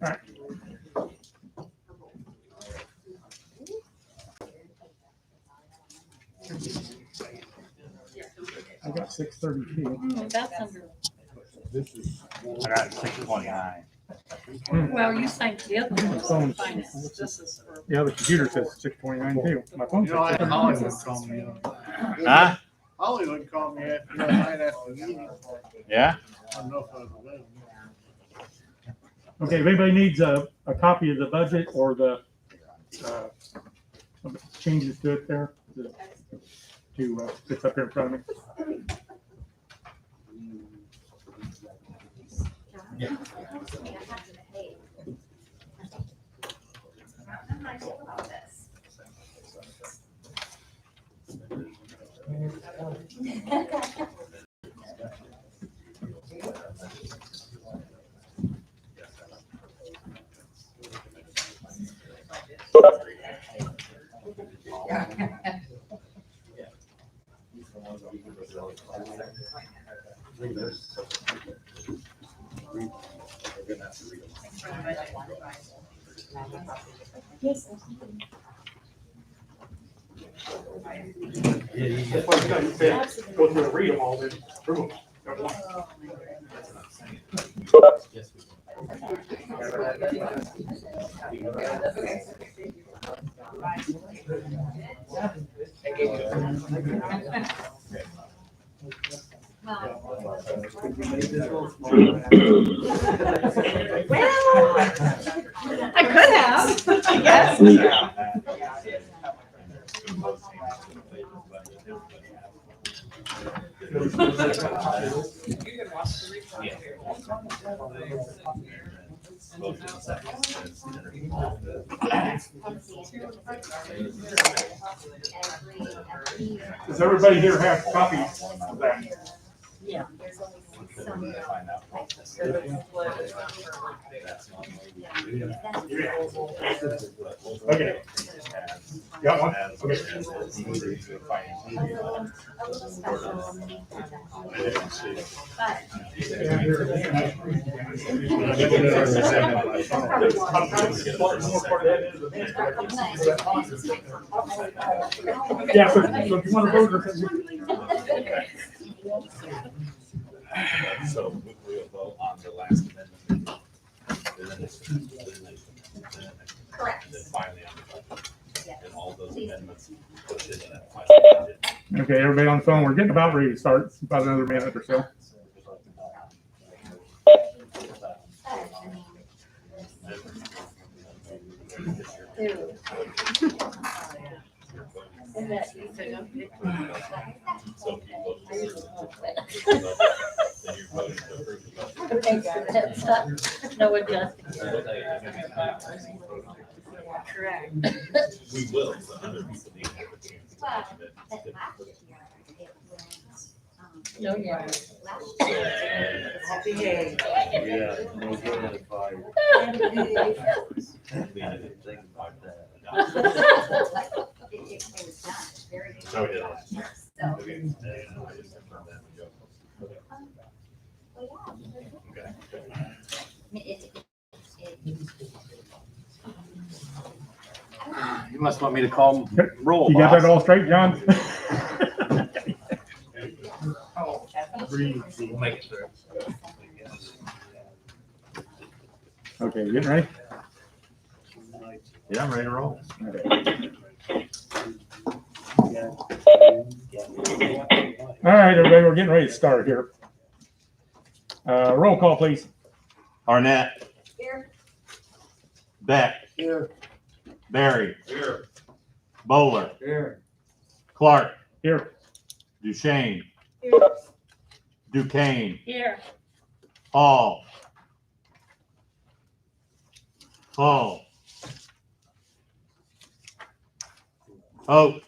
right. I got 632. That's under. I got 629. Well, you signed the other one. Phone. Finance. This is for. Yeah, the computer says 629 too. My phone You know, I says had Hollywood call me. Huh? Hollywood called me after night after the meeting. Yeah? I don't know if I was available. Okay, if anybody needs a copy of the budget or the changes to it there, it's up here in front of me. Go through and read them all, then through them. I could have, I guess. Does everybody here have copies of that? Yeah. Okay. Got one? Okay. Yeah, so if you want to vote or So we'll vote on the last amendment. Correct. And then finally on the budget. And all those amendments pushed into that final budget. Okay, everybody on the phone, we're getting about ready to start, it's about another minute or so. So if you vote to approve the budget, then you're voting to approve the budget. Thanks for the heads up. No adjusting. Correct. We will, so other people need to have a chance to mention it. But last year, it was, No, yeah. last year. Yeah, no good at five. It was done very good. So, yeah. So, Okay, and I just confirmed that with you. well, yeah. Okay. You must want me to call roll, You got that boss. all straight, John? We'll make it through. Okay, you getting ready? Yeah, I'm ready to roll. All right, everybody, we're getting ready to start here. Roll call, please. Arnett. Here. Beck. Here. Barry. Here. Bowler. Here. Clark. Here. Duchesne. Here. Duquesne. Here. Hall. Hall. Hope.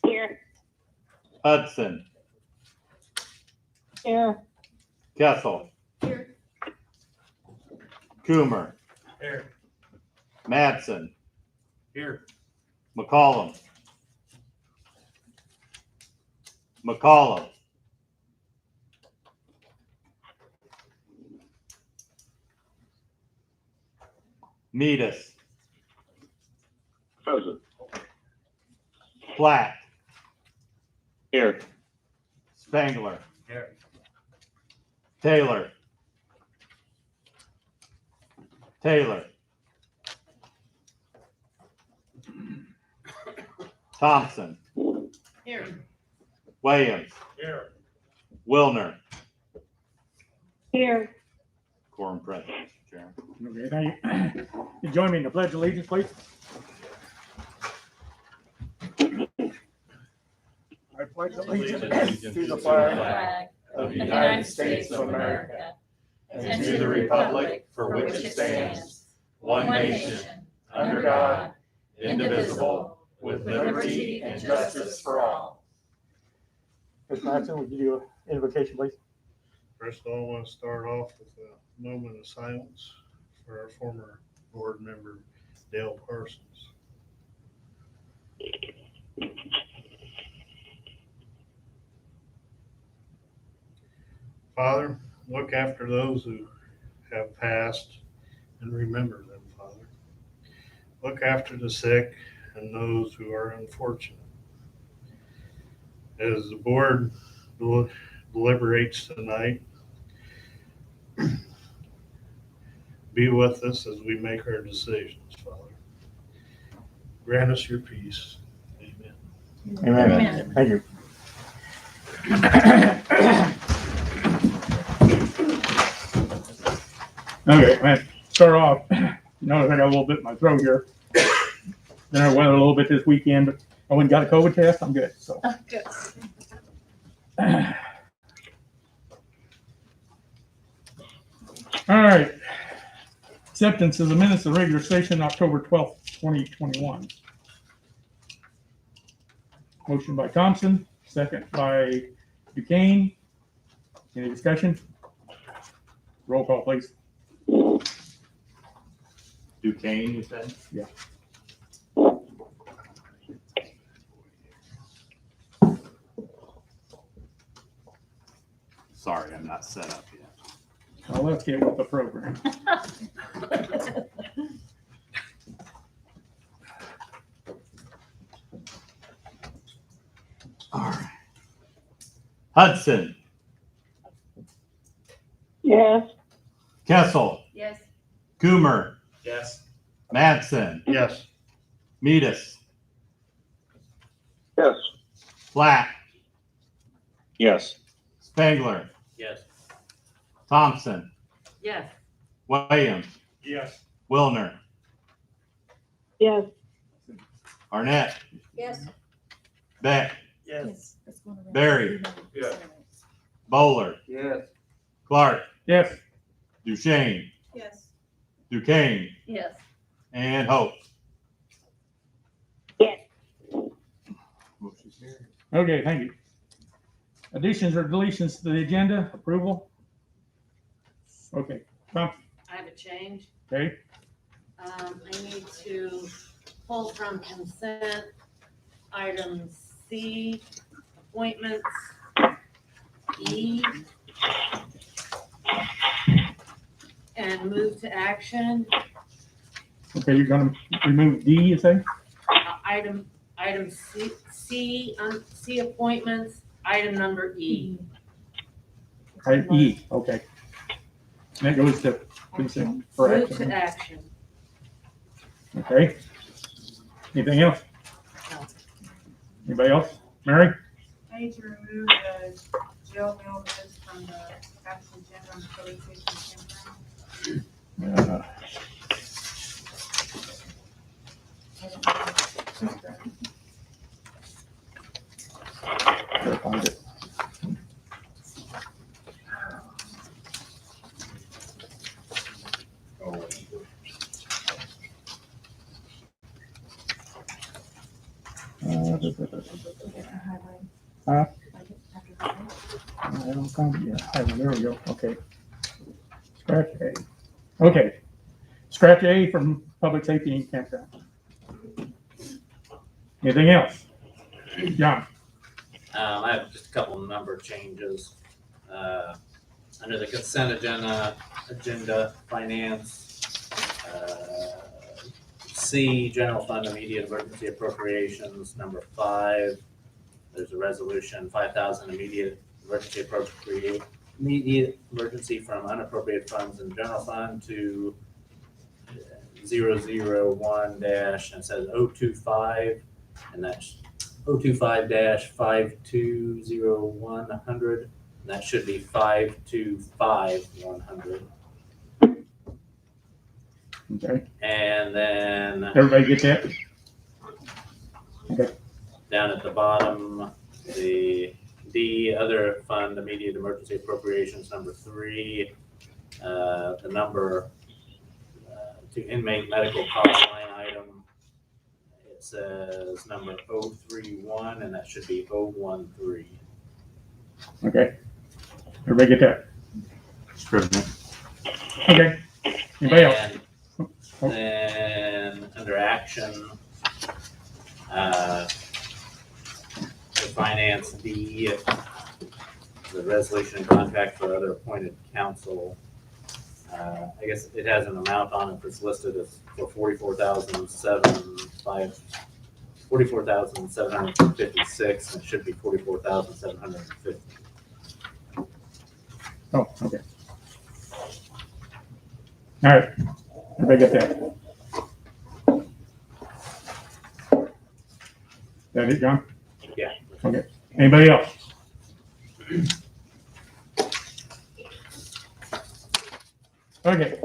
Here. Hudson. Here. Kessel. Here. Coomer. Here. Madsen. Here. McCollum. McCollum. Metis, Present. Platt, Here. Spangler, Here. Taylor, Thompson, Here. Williams, Here. Wilner. Here. Quorum present, Mr. Chairman. Okay, thank you. You join me in the pledge of allegiance, please. I pledge allegiance to the flag of the United States of America and to the republic for which it stands, one nation, under God, indivisible, with liberty and justice for all. Ms. Matson, would you do an invocation, please? First of all, I want to start off with a moment of silence for our former board member, Dale Parsons. Father, look after those who have passed and remember them, Father. Look after the sick and those who are unfortunate. As the board deliberates tonight, be with us as we make our decisions, Father. Grant us your peace. Amen. Amen. Thank you. Okay, man, start off. Notice I got a little bit in my throat here. Then I went a little bit this weekend, but I went and got a COVID test. I'm good, so. Good. All right. Acceptance of the minutes of regular session, October 12th, 2021. Motion by Thompson, second by Duquesne. Any discussion? Roll call, please. Duquesne, you said? Yeah. Sorry, I'm not set up yet. Now let's get with the program. All right. Hudson, Yes. Kessel, Yes. Coomer, Yes. Madsen, Yes. Metis, Yes. Platt, Yes. Spangler, Yes. Thompson, Yes. Williams, Yes. Wilner, Yes. Arnett, Yes. Beck, Yes. Barry, Yeah. Bowler, Yes. Clark, Yes. Duchesne, Yes. Duquesne, Yes. and Hope. Yes. Motion carried. Okay, thank you. Additions or deletions to the agenda, approval? Okay, Thompson, I have a change. okay, I need to pull from consent item C, appointments, E, and move to action. okay, you're gonna remove D, you say? Item C, C appointments, item number E. E, okay. And that goes to consent for Move to action, action. okay? Anything else? No. Anybody else? Mary? I need to remove the jail mail bids from the action agenda on the police station campground. Gotta find it. Huh? I don't find it yet. There we go, okay. Scratch A. Okay. Scratch A from public safety and campground. Anything else? John? I have just a couple of number changes. Under the consent agenda, finance, C, general fund immediate emergency appropriations, number 5. There's a resolution, 5,000 immediate emergency from unappropriated funds in the general fund to 001 dash, and it says 025, and that's 025-520100, and that should be 525-100. Okay, And then everybody get that? Okay, down at the bottom, the D, other fund immediate emergency appropriations, number 3, the number to inmate medical cost line item, it says number 031, and that should be 013. okay. Everybody get that? Scrivener. Okay. Anybody else? And then under action, the finance D, the resolution and contract for other appointed counsel. I guess it has an amount on it that's listed as for $44,756, and it should be 44,750. Oh, okay. All right, everybody get that? That it, John? Yeah. Okay, anybody else? Okay.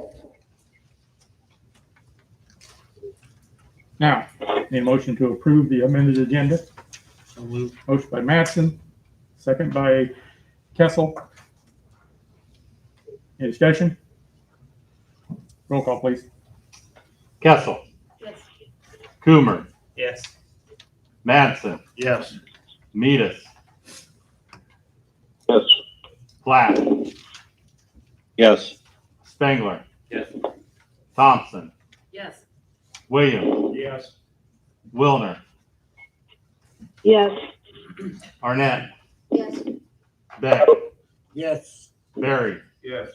Now, need a motion to approve the amended agenda. So moved. Motion by Mattson, second by Kessel. Any discussion? Roll call, please. Kessel. Yes. Coomer. Yes. Madsen. Yes. Metis. Yes. Platt. Yes. Spengler. Yes. Thompson. Yes. Williams. Yes. Wilner. Yes. Arnett. Yes. Beck. Yes. Berry. Yes.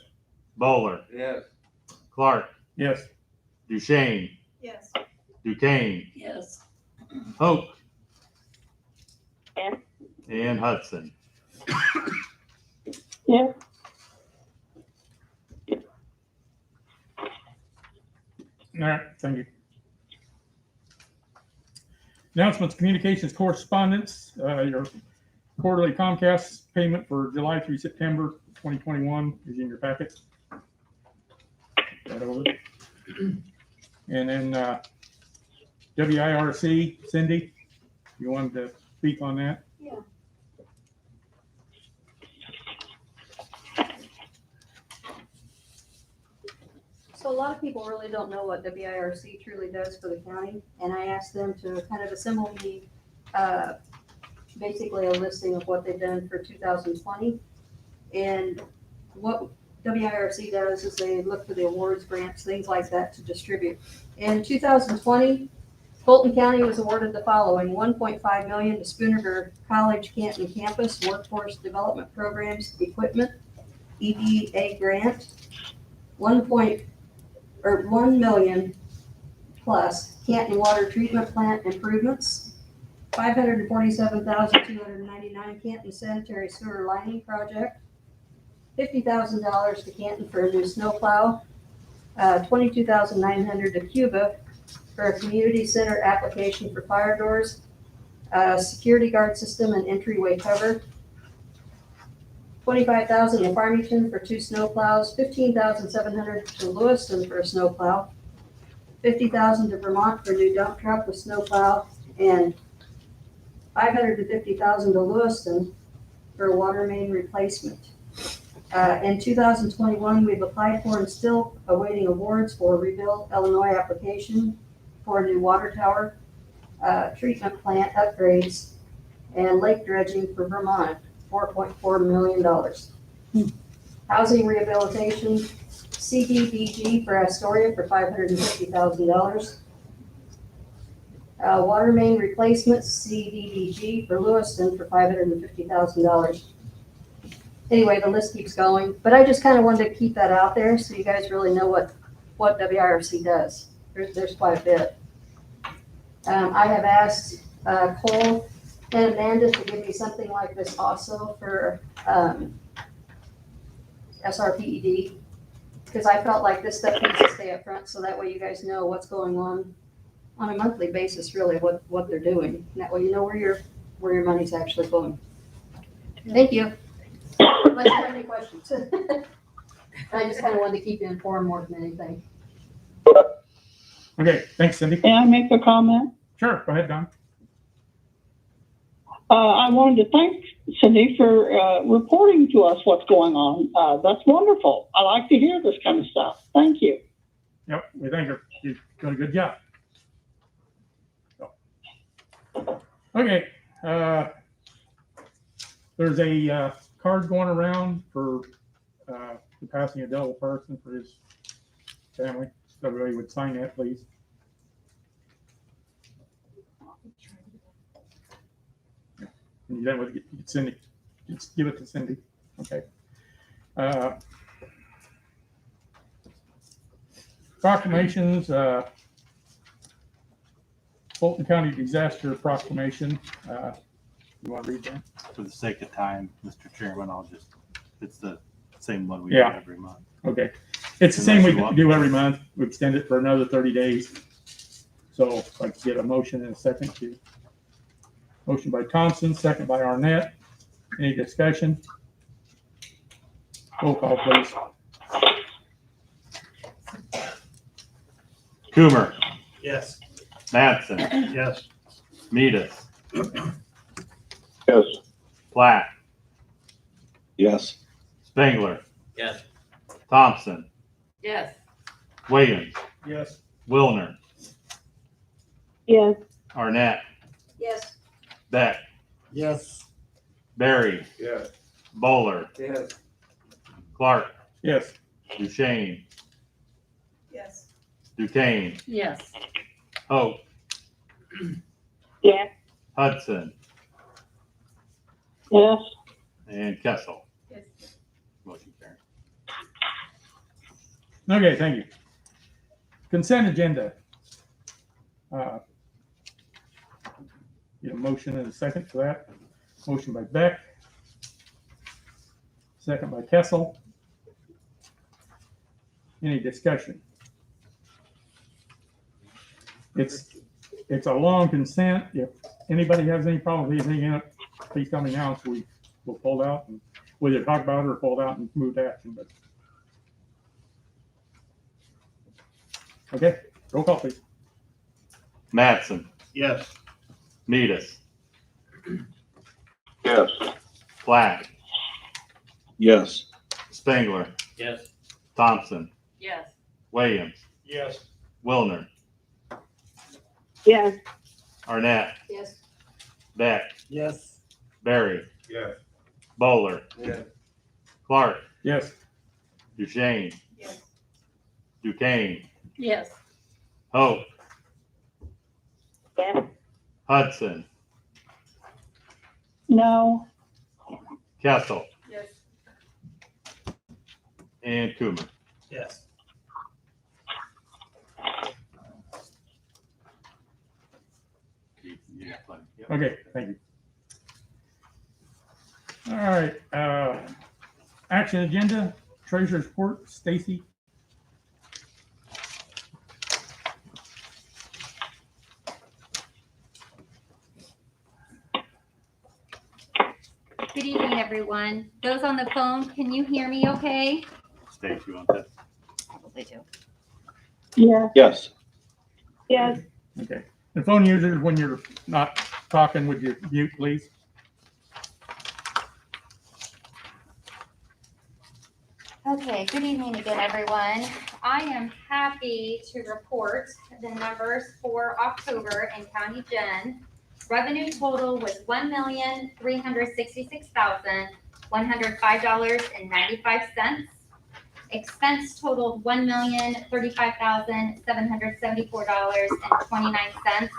Bowler. Yes. Clark. Yes. Duchesne. Yes. Duquesne. Yes. Hope. Yes. And Hudson. Yes. All right, thank you. Announcements, communications, correspondence, your quarterly Comcast payment for July through September 2021 is in your packet. That over. And then WIRC, Cindy, you wanted to speak on that? Yeah. So a lot of people really don't know what WIRC truly does for the county, and I asked them to kind of assemble me, basically a listing of what they've done for 2020. And what WIRC does is they look for the awards, grants, things like that to distribute. In 2020, Fulton County was awarded the following: $1.5 million to Spoonerburg College Canton Campus Workforce Development Programs Equipment EDA grant, $1 million plus Canton Water Treatment Plant improvements, $547,299 Canton Sanitary Sewer Lining Project, $50,000 to Canton for a new snowplow, $22,900 to Cuba for a community center application for fire doors, security guard system and entryway cover, $25,000 to Farmington for 2 snowplows, $15,700 to Lewiston for a snowplow, $50,000 to Vermont for a new dump truck with snowplow, and $550,000 to Lewiston for a water main replacement. In 2021, we've applied for and still awaiting awards for Rebuild Illinois application for a new water tower, treatment plant upgrades, and lake dredging for Vermont, $4.4 million. Housing rehabilitation, CDBG for Astoria for $550,000. Water main replacement, CDBG for Lewiston for $550,000. Anyway, the list keeps going, but I just kind of wanted to keep that out there so you guys really know what WIRC does. There's quite a bit. I have asked Cole and Amanda to give me something like this also for SRPED, because I felt like this stuff needs to stay up front, so that way you guys know what's going on a monthly basis, really, what they're doing. And that way you know where your money's actually going. Thank you. Unless you have any questions. I just kind of wanted to keep you informed more than anything. Okay, thanks, Cindy. May I make a comment? Sure, go ahead, Don. I wanted to thank Cindy for reporting to us what's going on. That's wonderful. I like to hear this kind of stuff. Thank you. Yep, we thank her. You've done a good job. Okay, there's a card going around for the passing of Del Person for his family. So everybody would sign that, please. And then with Cindy, just give it to Cindy. Okay. Proclamations. Fulton County Disaster Proclamation. You want to read that? For the sake of time, Mr. Chairman, it's the same one we do Yeah. every month. Okay. It's the same Unless we you want- do every month. We extend it for another 30 days. So I'd like to get a motion in a second to. Motion by Thompson, second by Arnett. Any discussion? Roll call, please. Coomer, Yes. Mattson, Yes. Metis, Yes. Platt, Yes. Spengler, Yes. Thompson, Yes. Williams, Yes. Wilner, Yes. Arnett, Yes. Beck, Yes. Barry, Yes. Bowler, Yes. Clark, Yes. Duchesne, Yes. Duquesne, Yes. Hope, Yes. Hudson, Yes. and Kessel. Yes. Motion carried. Okay, thank you. Consent agenda. Get a motion and a second for that. Motion by Beck. Second by Kessel. Any discussion? It's a long consent. If anybody has any problem with anything in it, please tell me now, so we'll pull it out and we'll either talk about it or pull it out and move to action, but. Okay, roll call, please. Mattson, Yes. Metis, Yes. Platt, Yes. Spengler, Yes. Thompson, Yes. Williams, Yes. Wilner, Yes. Arnett, Yes. Beck, Yes. Barry, Yes. Bowler, Yes. Clark, Yes. Duchesne, Yes. Duquesne, Yes. Hope, Yes. Hudson, No. Kessel, Yes. and Coomer. Yes. Yep. Okay, thank you. All right, action agenda, treasurer's report, Stacy. Good evening, everyone. Those on the phone, can you hear me okay? Stacy, you want this? Probably do. Yes. Yes. Yes. Okay, and phone users, when you're not talking, would you mute, please? Okay, good evening again, everyone. I am happy to report the numbers for October in County Gen. Revenue total was $1,366,105.95. Expense totaled $1,035,774.29.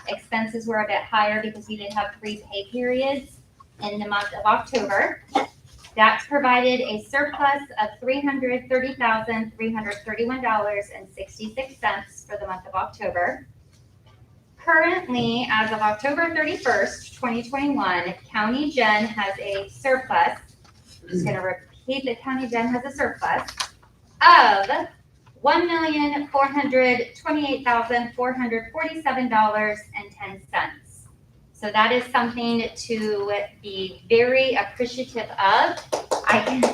Expenses were a bit higher because we did have 3 pay periods in the month of October. That provided a surplus of $330,331.66 for the month of October. Currently, as of October 31st, 2021, County Gen has a surplus. I'm just going to repeat that County Gen has a surplus of $1,428,447.10. So that is something to be very appreciative of. I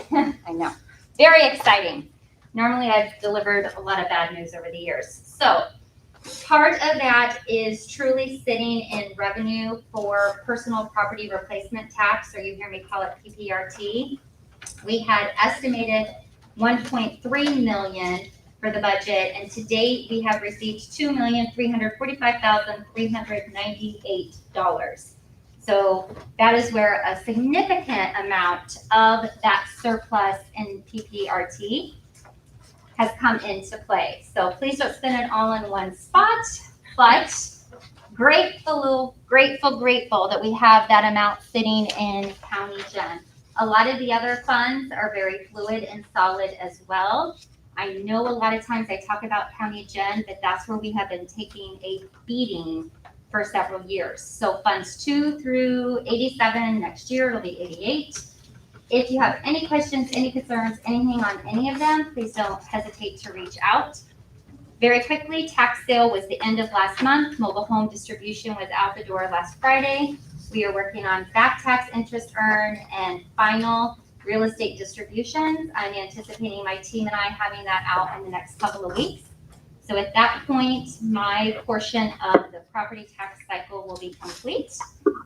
know, very exciting. Normally, I've delivered a lot of bad news over the years. So part of that is truly sitting in revenue for personal property replacement tax, or you hear me call it PPRT. We had estimated 1.3 million for the budget, and to date, we have received $2,345,398. So that is where a significant amount of that surplus in PPRT has come into play. So please don't spend it all in one spot, but grateful that we have that amount sitting in County Gen. A lot of the other funds are very fluid and solid as well. I know a lot of times I talk about County Gen, but that's where we have been taking a beating for several years. So funds 2 through 87, next year it'll be 88. If you have any questions, any concerns, anything on any of them, please don't hesitate to reach out. Very quickly, tax sale was the end of last month. Mobile home distribution was out the door last Friday. We are working on back tax interest earned and final real estate distributions. I'm anticipating my team and I having that out in the next couple of weeks. So at that point, my portion of the property tax cycle will be complete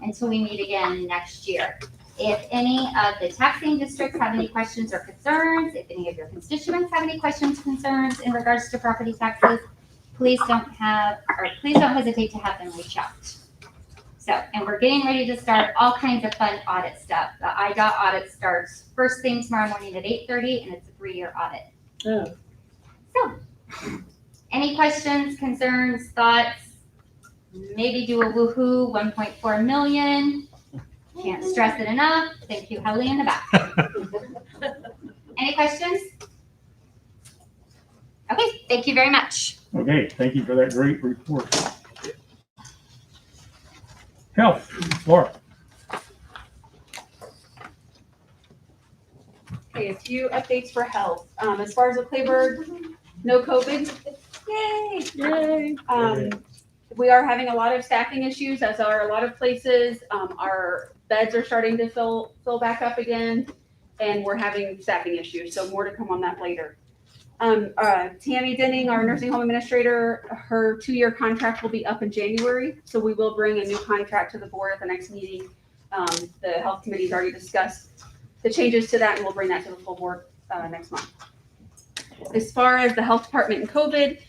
until we meet again next year. If any of the taxing districts have any questions or concerns, if any of your constituents have any questions, concerns in regards to property taxes, please don't hesitate to have them reach out. So, and we're getting ready to start all kinds of fun audit stuff. The IDOT audit starts first thing tomorrow morning at 8:30, and it's a 3-year audit. Oh. So, any questions, concerns, thoughts? Maybe do a woohoo, 1.4 million. Can't stress it enough. Thank you, Helly, in the back. Any questions? Okay, thank you very much. Okay, thank you for that great report. Health, Laura. Okay, a few updates for health. As far as the Clayburgh, no COVID. Yay! Yay. We are having a lot of staffing issues, as are a lot of places. Our beds are starting to fill back up again, and we're having staffing issues. So more to come on that later. Tammy Denning, our nursing home administrator, her 2-year contract will be up in January. So we will bring a new contract to the board at the next meeting. The health committee's already discussed the changes to that, and we'll bring that to the full board next month. As far as the health department and COVID,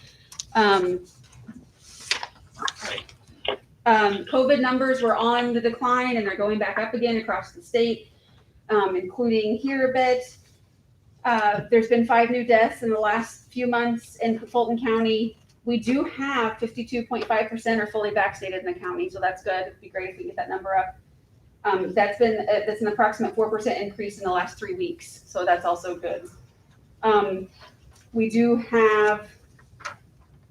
COVID numbers were on the decline, and they're going back up again across the state, including here a bit. There's been 5 new deaths in the last few months in Fulton County. We do have 52.5% are fully vaccinated in the county, so that's good. It'd be great if we get that number up. That's an approximate 4% increase in the last 3 weeks, so that's also good. We do have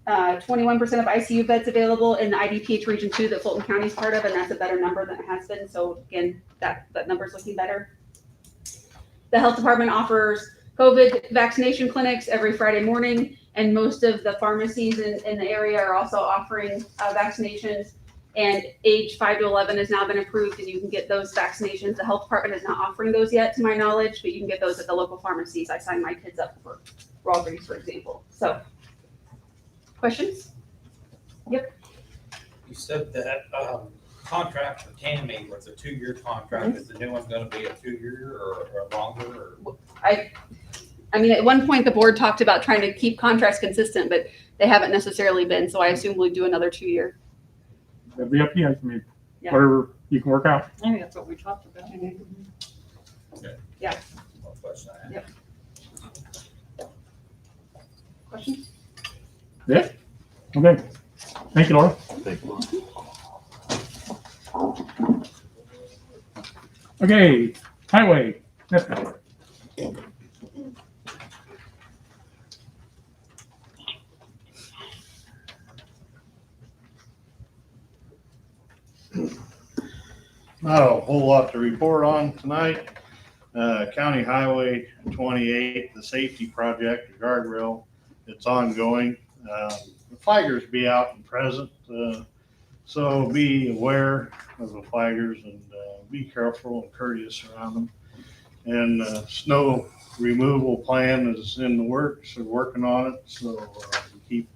21% of ICU beds available in the IDPH Region 2 that Fulton County is part of, and that's a better number than it has been. So again, that number's looking better. The health department offers COVID vaccination clinics every Friday morning, and most of the pharmacies in the area are also offering vaccinations. And age 5 to 11 has now been approved, and you can get those vaccinations. The health department is not offering those yet, to my knowledge, but you can get those at the local pharmacies. I signed my kids up for Walgreens, for example. So, questions? Yep. You said that contract for Tammy was a 2-year contract. Is the new one going to be a 2-year or longer? Or? I mean, at one point the board talked about trying to keep contracts consistent, but they haven't necessarily been. So I assume we'll do another 2-year. That'll be up to you. I mean, Yeah. whatever you can work out. I think that's what we talked about. Okay. Yeah. One question I have. Yep. Questions? Yeah. Okay. Thank you, Laura. Thank you. Okay, highway. Nepotism. Not a whole lot to report on tonight. County Highway 28, the safety project, the guardrail, it's ongoing. The flaggers be out and present, so be aware of the flaggers and be careful and courteous around them. And snow removal plan is in the works. They're working on it, so keep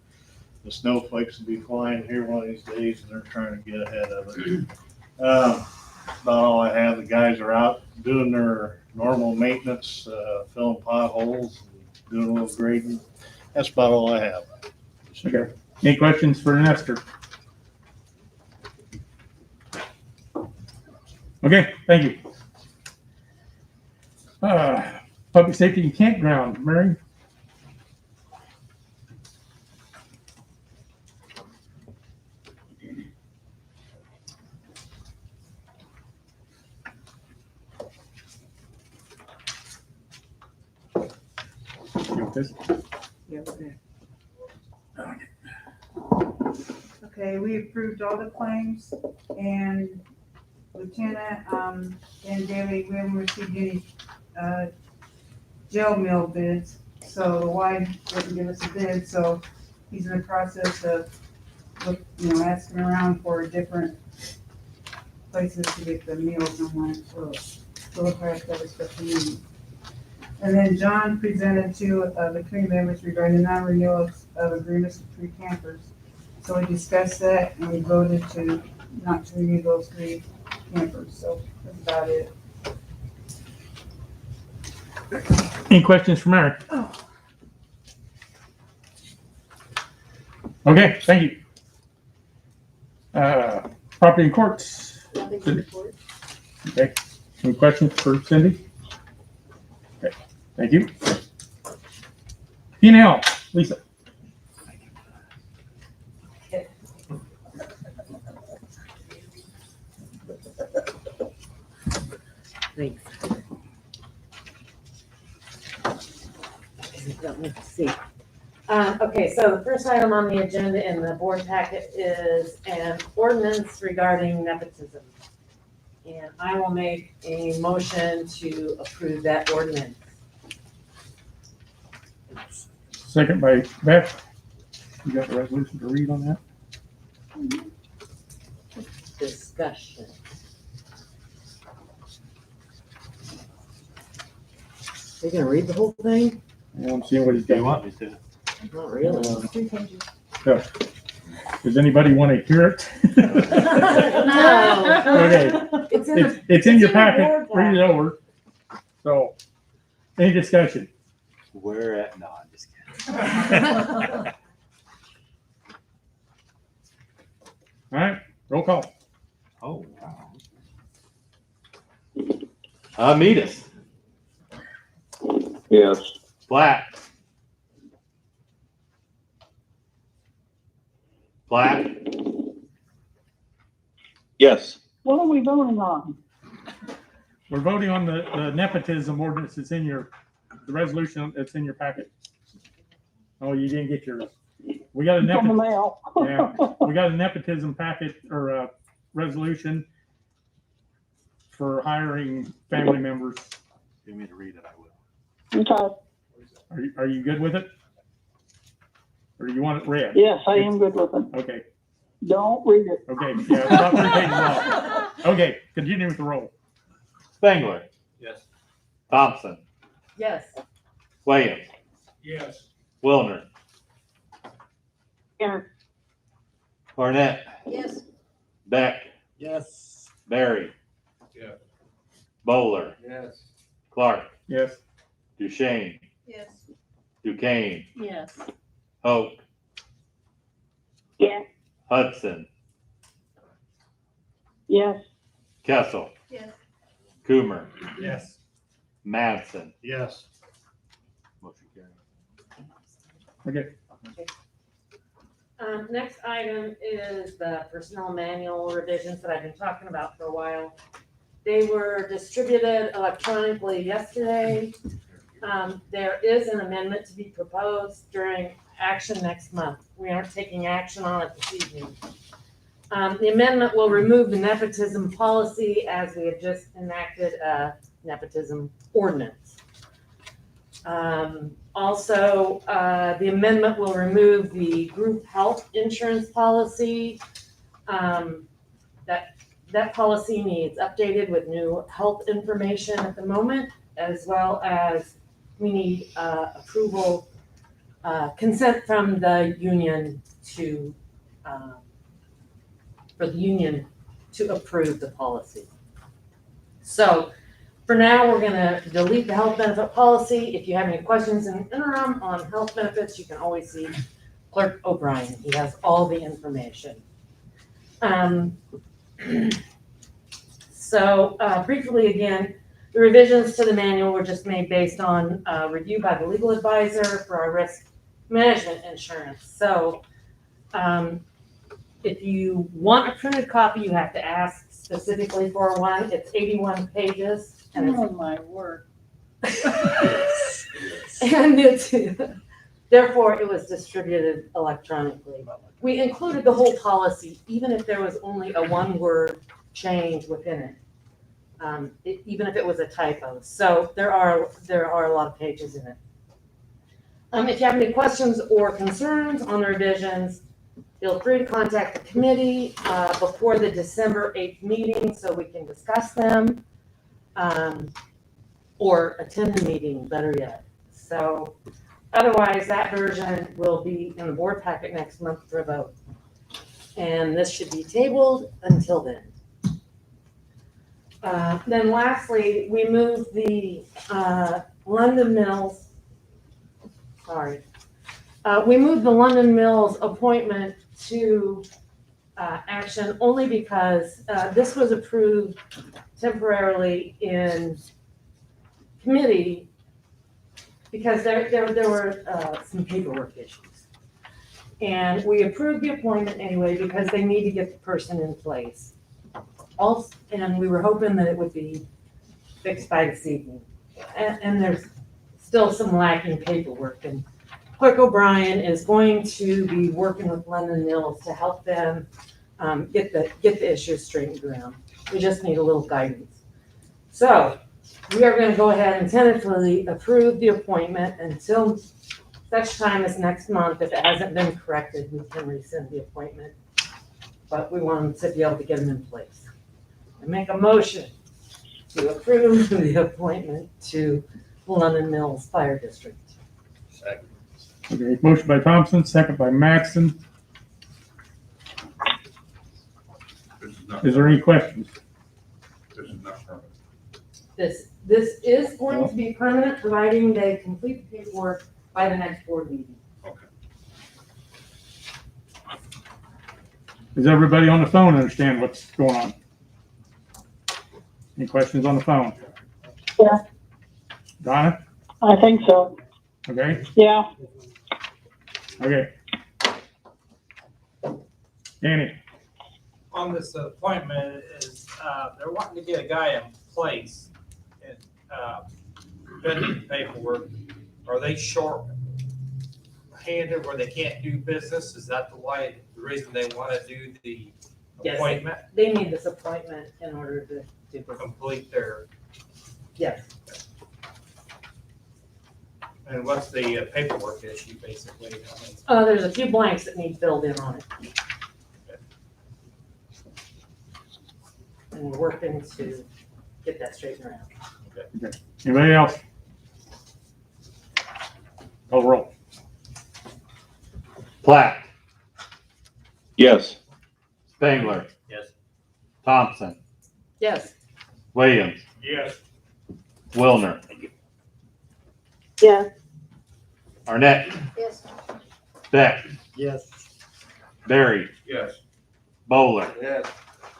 the snowflakes will be flying here one of these days, and they're trying to get ahead of it. About all I have. The guys are out doing their normal maintenance, filling potholes, and doing a little grading. That's about all I have. Okay. Any questions for Nestor? Okay, thank you. Public safety and campground, Mary? This? Yeah, okay. Okay, we approved all the claims, and Lieutenant, and Daily, we haven't received any, jail meal bids, so the wife wouldn't give us a bid, so he's in the process of, asking around for different places to get the meals and one, so look like that was special meeting. And then John presented to the committee members regarding the non-renewal of agreements with 3 campers. So we discussed that and we voted to not to renew those 3 campers. So that's about it. Any questions for Mary? Okay, thank you. Property and courts. Nothing to report. Okay. Any questions for Cindy? Okay, thank you. P&L, Lisa. Thanks. Let's see. Okay, so the first item on the agenda in the board packet is an ordinance regarding nepotism. And I will make a motion to approve that ordinance. Second by Beth. You got the resolution to read on that? Discussion. Are you gonna read the whole thing? Yeah, I'm seeing what he's Do you got. want me to? Not really. 3 pages. Does anybody want to hear it? No. Okay, It's in the, it's in your board packet. Read it over. So, any discussion? Where at? No, I'm just kidding. All right, roll call. Oh, wow. Metis, Yes. Platt. Platt, Yes. What are we voting on? We're voting on the nepotism ordinance that's in the resolution that's in your packet. Oh, you didn't get yours. We got a It's on the nepotism, mail. yeah, we got a nepotism packet or a resolution for hiring family members. If you want me to read it, I will. Okay. Are you good with it? Or do you want it read? Yes, I am good with it. Okay, Don't read it. okay, yeah, it's about 3 pages long. Okay, continue with the roll. Spengler, Yes. Thompson, yes. Williams, Yes. Wilner, Yeah. Barnett, Yes. Beck, Yes. Barry. Yeah. Bowler, Yes. Clark, Yes. Duchesne, Yes. Duquesne, Yes. Hope, Yes. Hudson, Yes. Kessel, Yes. Coomer, Yes. Madsen. Yes. Motion carried. Okay, Next item is the personnel manual revisions that I've been talking about for a while. They were distributed electronically yesterday. There is an amendment to be proposed during action next month. We aren't taking action on it this evening. The amendment will remove the nepotism policy as we have just enacted a nepotism ordinance. Also, the amendment will remove the group health insurance policy. That policy needs updated with new health information at the moment, as well as we need approval, consent from the union for the union to approve the policy. So for now, we're gonna delete the health benefit policy. If you have any questions in the interim on health benefits, you can always see Clerk O'Brien. He has all the information. So briefly again, the revisions to the manual were just made based on review by the legal advisor for our risk management insurance. So if you want a printed copy, you have to ask specifically for one. It's 81 pages. And Oh, my word. and it's, therefore, it was distributed electronically. We included the whole policy, even if there was only a one-word change within it. Even if it was a typo. So there are a lot of pages in it. If you have any questions or concerns on the revisions, feel free to contact the committee before the December 8th meeting so we can discuss them, or attend the meeting, better yet. So otherwise, that version will be in the board packet next month for a vote. And this should be tabled until then. Then lastly, we moved the London Mills, we moved the London Mills appointment to action only because this was approved temporarily in committee because there were some paperwork issues. And we approved the appointment anyway because they need to get the person in place. Also, and we were hoping that it would be fixed by this evening. And there's still some lacking paperwork. And Clerk O'Brien is going to be working with London Mills to help them get the issues straightened around. We just need a little guidance. So we are going to go ahead and tentatively approve the appointment until such time as next month. If it hasn't been corrected, we can rescind the appointment. But we want to be able to get them in place. I make a motion to approve the appointment to London Mills Fire District. Second. Okay, motion by Thompson, second by Maxson. Is there any questions? This is not permanent. This is going to be permanent, providing they complete the paperwork by the next board meeting. Does everybody on the phone understand what's going on? Any questions on the phone? Yeah. Donna? I think so. Okay, Yeah. okay. Danny? On this appointment is, they're wanting to get a guy in place and, pending paperwork. Are they short-handed where they can't do business? Is that the reason they want to do the Yes. appointment? They need this appointment in order to do this. Complete their, Yes. and what's the paperwork issue basically? There's a few blanks that need filled in on it. And we're working to get that straightened around. Anybody else? Call the roll. Platt, Yes. Spangler, Yes. Thompson, Yes. Williams, Yes. Wilner, Yeah. Arnett, Yes. Beck, Yes. Barry, Yes. Bowler, Yes.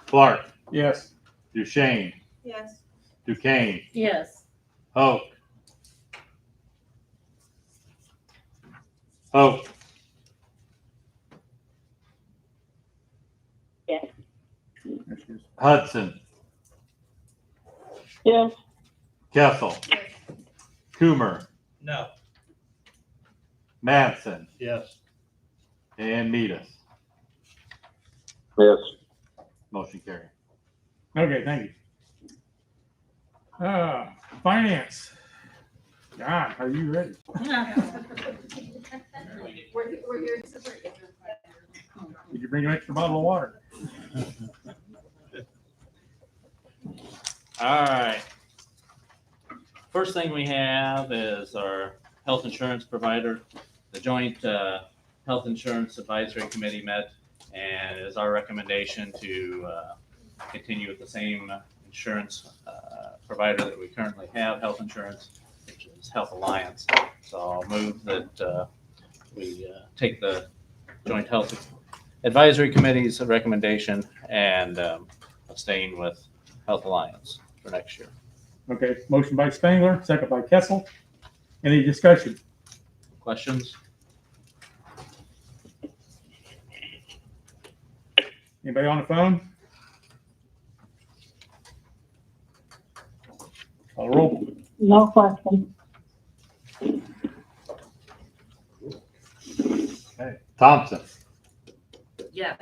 Clark, Yes. Duchesne, Yes. Duquesne, Yes. Hope. Hope, Hudson, Yes. Kessel, Coomer, No. Madsen, Yes. and Meadus. Yes. Motion carried. Okay, thank you. Finance. John, are you ready? We're here to Did you bring an extra bottle of water? All right. First thing we have is our health insurance provider. The joint health insurance advisory committee met, and it is our recommendation to continue with the same insurance provider that we currently have, health insurance, which is Health Alliance. So I'll move that we take the joint health advisory committee's recommendation and abstain with Health Alliance for next year. Okay, motion by Spangler, second by Kessel. Any discussion? Questions? Anybody on the phone? Call the roll. No question. Thompson, Yes.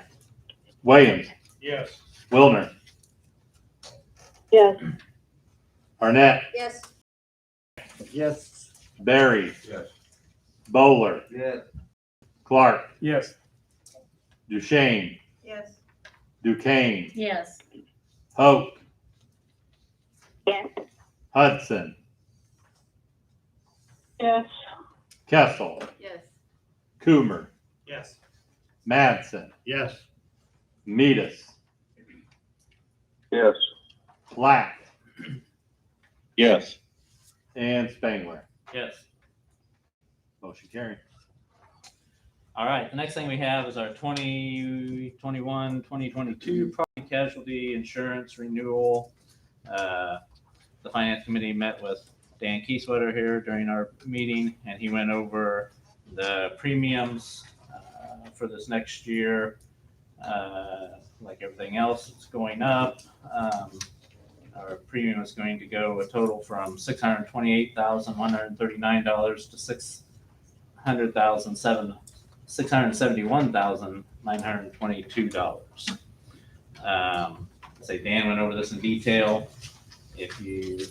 Williams, Yes. Wilner, Yes. Arnett, Yes. Yes. Barry, Yes. Bowler, Yes. Clark, Yes. Duchesne, Yes. Duquesne, Yes. Hope, Yes. Hudson, Yes. Kessel, Yes. Coomer, Yes. Madsen, Yes. Metis, Yes. Platt, Yes. and Spangler. Yes. Motion carried. All right, the next thing we have is our 2021, 2022 property casualty insurance renewal. The finance committee met with Dan Kieswetter here during our meeting, and he went over the premiums for this next year. Like everything else, it's going up. Our premium is going to go a total from $628,139 to $671,922. Say Dan went over this in detail. If you,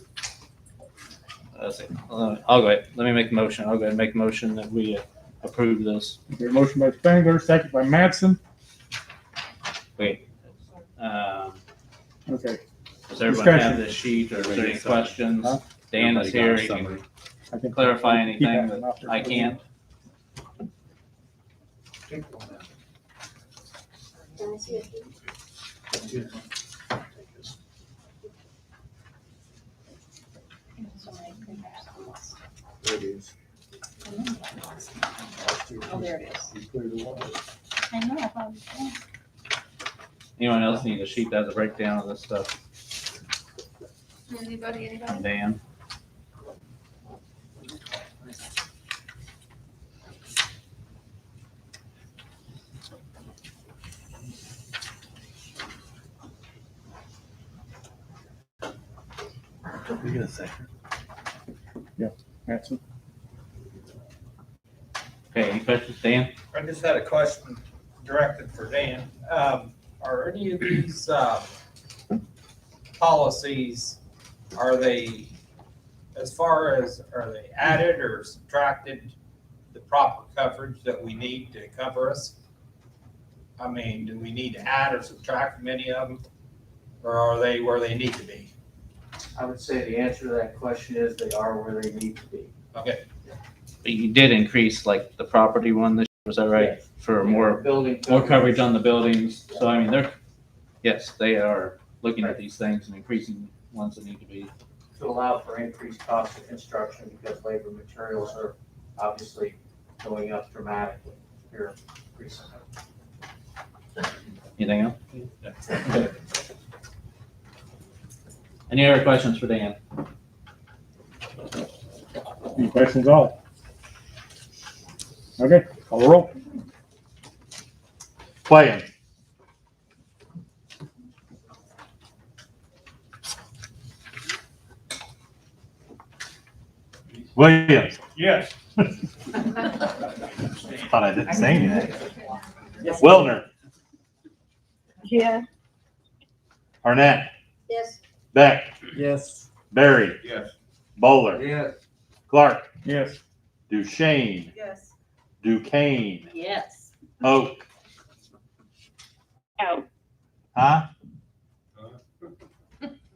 let's see, I'll go ahead. Let me make the motion. I'll go ahead and make a motion that we approve this. Okay, motion by Spangler, second by Madsen. Wait. Okay, Does everyone have Discussion. this sheet, or is there any Huh? questions? Dan is here. He can I can clarify keep anything that that I can't. Can I see it? There it is. Oh, there it is. You cleared the water. I know, I thought it was fun. Anyone else need a sheet that has a breakdown of this stuff? Anybody? Dan? We get a second. Madsen. Okay, any questions, Dan? I just had a question directed for Dan. Are any of these policies, are they, as far as, are they added or subtracted the proper coverage that we need to cover us? I mean, do we need to add or subtract from any of them? Or are they where they need to be? I would say the answer to that question is they are where they need to be. Okay, But you did increase like the property one this year, was that right? Yes. For more Building. coverage on the buildings. So I mean, yes, they are looking at these things and increasing ones that need to be. To allow for increased cost of construction because labor materials are obviously going up dramatically here recently. Anything else? Okay. Any other questions for Dan? Any questions all? Okay, call the roll. Williams, Williams. yes. Thought I didn't say anything. Wilner, Yes. Arnett, Yes. Beck, Yes. Barry, Yes. Bowler, Yes. Clark, Yes. Duchesne, Yes. Duquesne, Yes. Hope. No. Huh?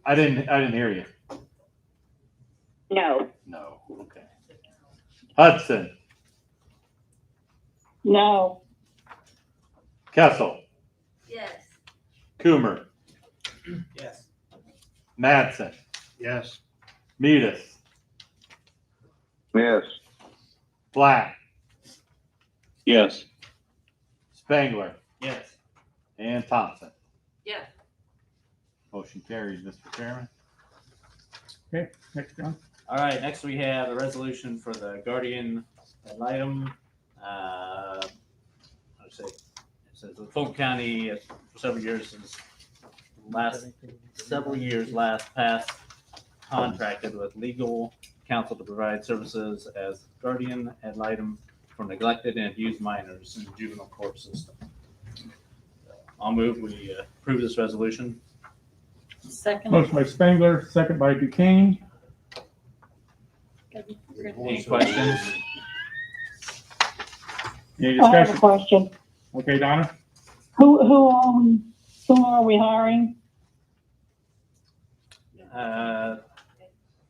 I didn't hear you. No. No, okay. Hudson, No. Kessel, Yes. Coomer, Yes. Madsen, Yes. Metis, Yes. Black, Yes. Spangler, Yes. and Thompson. Yes. Motion carries, Mr. Chairman. Okay, next, John. All right, next we have a resolution for the guardian ad litem. Let's see, it says the Fulton County for several years last past contracted with legal counsel to provide services as guardian ad litem for neglected and abused minors in the juvenile court system. I'll move we approve this resolution. Second. Motion by Spangler, second by Duquesne. Any questions? Any I have a discussion? question. Okay, Donna? Who are we hiring?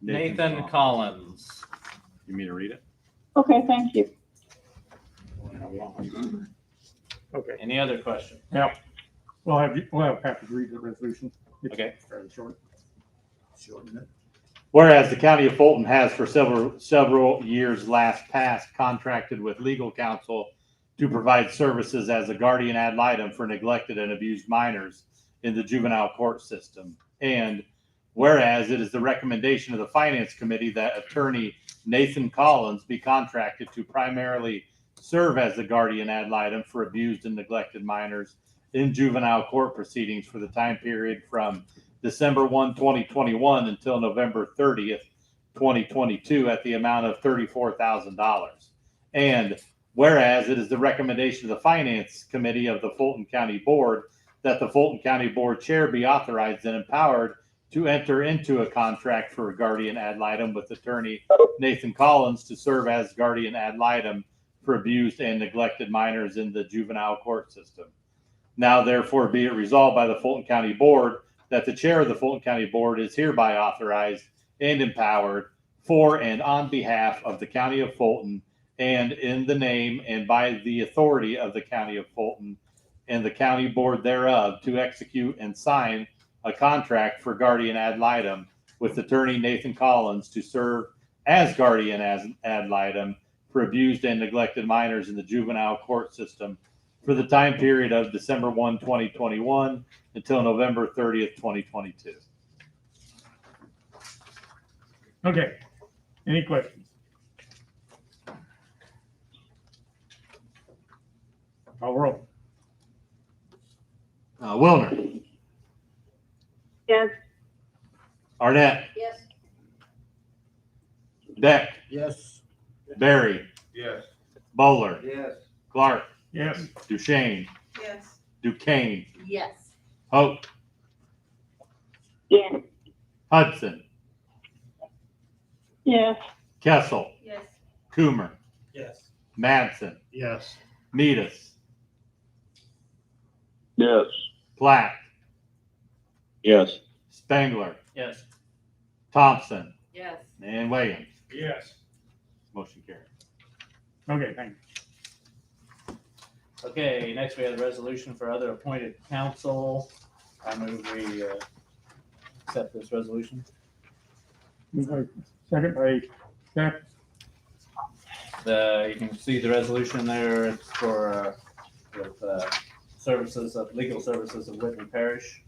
Nathan Collins. You mean to read it? Okay, thank you. Okay. Any other questions? We'll have Patrick read the resolution. It's Okay. fairly short. Whereas the county of Fulton has for several years last past contracted with legal counsel to provide services as a guardian ad litem for neglected and abused minors in the juvenile court system. And whereas it is the recommendation of the Finance Committee that attorney Nathan Collins be contracted to primarily serve as the guardian ad litem for abused and neglected minors in juvenile court proceedings for the time period from December 1, 2021 until November 30th, 2022 at the amount of $34,000. And whereas it is the recommendation of the Finance Committee of the Fulton County Board that the Fulton County Board Chair be authorized and empowered to enter into a contract for a guardian ad litem with attorney Nathan Collins to serve as guardian ad litem for abused and neglected minors in the juvenile court system. Now therefore be it resolved by the Fulton County Board that the chair of the Fulton County Board is hereby authorized and empowered for and on behalf of the County of Fulton and in the name and by the authority of the County of Fulton and the County Board thereof to execute and sign a contract for guardian ad litem with attorney Nathan Collins to serve as guardian ad litem for abused and neglected minors in the juvenile court system for the time period of December 1, 2021 until November 30th, 2022. Okay. Any questions? Call roll. Wilner, Yes. Arnett, Yes. Beck, Yes. Barry, Yes. Bowler, Yes. Clark, Yes. Duchesne, Yes. Duquesne, Yes. Hope, Yes. Hudson, Yes. Kessel, Yes. Coomer, Yes. Madsen, Yes. Metis, Yes. Platt, Yes. Spangler, Yes. Thompson, Yes. and Williams. Yes. Motion carried. Okay, thank you. Okay, next we have the resolution for other appointed counsel. I move we accept this resolution. Second by Beck. You can see the resolution there. It's for with legal services of Whitney Parish.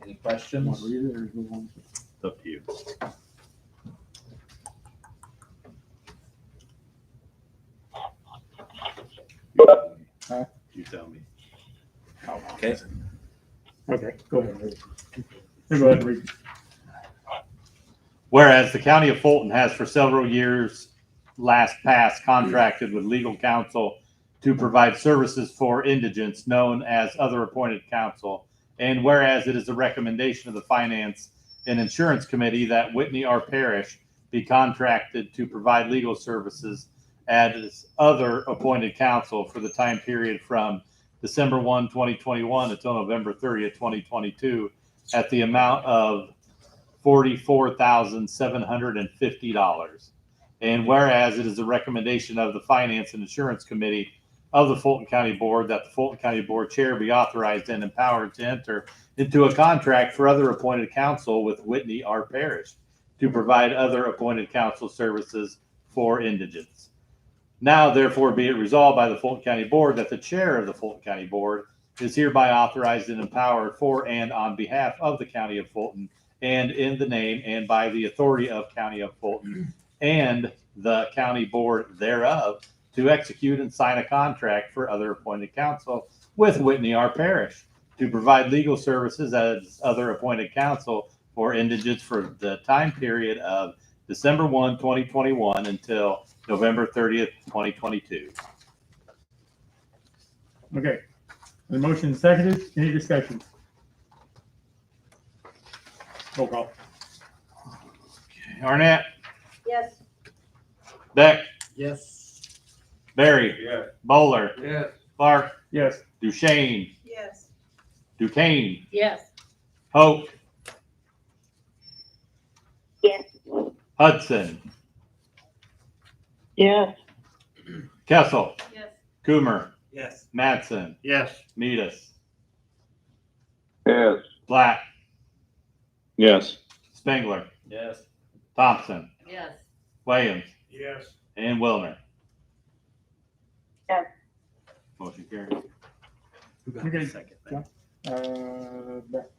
Any questions? It's up to you. Huh? You tell me. Okay. Okay, go ahead. You go ahead and read. Whereas the county of Fulton has for several years last passed contracted with legal counsel to provide services for indigents known as other appointed counsel. And whereas it is a recommendation of the Finance and Insurance Committee that Whitney R. Parrish be contracted to provide legal services as other appointed counsel for the time period from December 1, 2021 until November 30th, 2022 at the amount of $44,750. And whereas it is a recommendation of the Finance and Insurance Committee of the Fulton County Board that the Fulton County Board Chair be authorized and empowered to enter into a contract for other appointed counsel with Whitney R. Parrish to provide other appointed counsel services for indigents. Now, therefore, be it resolved by the Fulton County Board that the Chair of the Fulton County Board is hereby authorized and empowered for and on behalf of the County of Fulton and in the name and by the authority of County of Fulton and the County Board thereof to execute and sign a contract for other appointed counsel with Whitney R. Parrish to provide legal services as other appointed counsel for indigents for the time period of December 1, 2021 until November 30th, 2022. Okay. The motion is seconded. Any discussion? Roll call. Arnett, Yes. Beck, Yes. Barry, Yes. Bowler, Yes. Clark, Yes. Duchesne, Yes. Duquesne, Yes. Hope, Yes. Hudson, Yes. Kessel, Yes. Coomer, Yes. Mattson, Yes. Meadus, Yes. Black, Yes. Spengler, Yes. Thompson, Yes. Williams, Yes. and Wilner. Yes. Motion carries. Who got Okay. the second? Beck.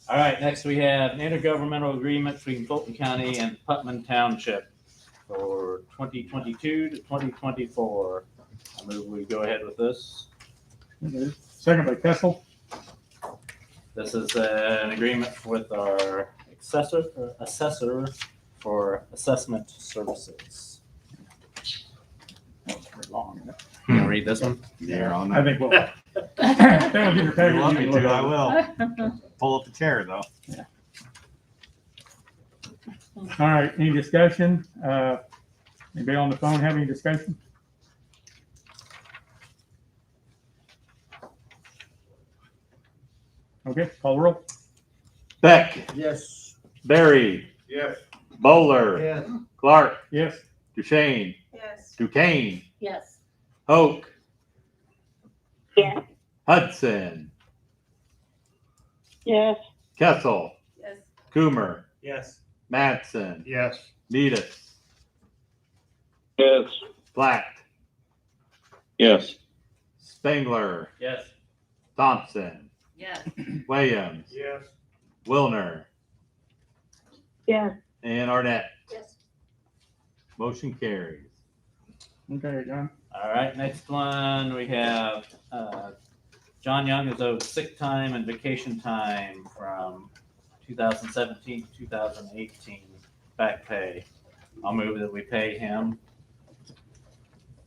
All right, next we have an intergovernmental agreement between Fulton County and Putnam Township for 2022 to 2024. I move we go ahead with this. Second by Kessel. This is an agreement with our assessor for assessment services. That was very long. Isn't it? You want to read this one? They're on I that. think we'll. That'll give your package. You want me you can to, look I over. will. Pull up the chair, though. All right, any discussion? Anybody on the phone have any discussion? Okay, call the roll. Beck, Yes. Barry, Yes. Bowler, Yes. Clark, Yes. Duchesne, Yes. Duquesne, Yes. Hoke, Yes. Hudson, Yes. Kessel, Yes. Coomer, Yes. Mattson, Yes. Meadus, Yes. Black, Yes. Spengler, Yes. Thompson, Yes. Williams, Yes. Wilner, Yes. and Arnett. Yes. Motion carries. Okay, John. All right, next one, we have John Young is owed sick time and vacation time from 2017 to 2018 back pay. I'll move that we pay him.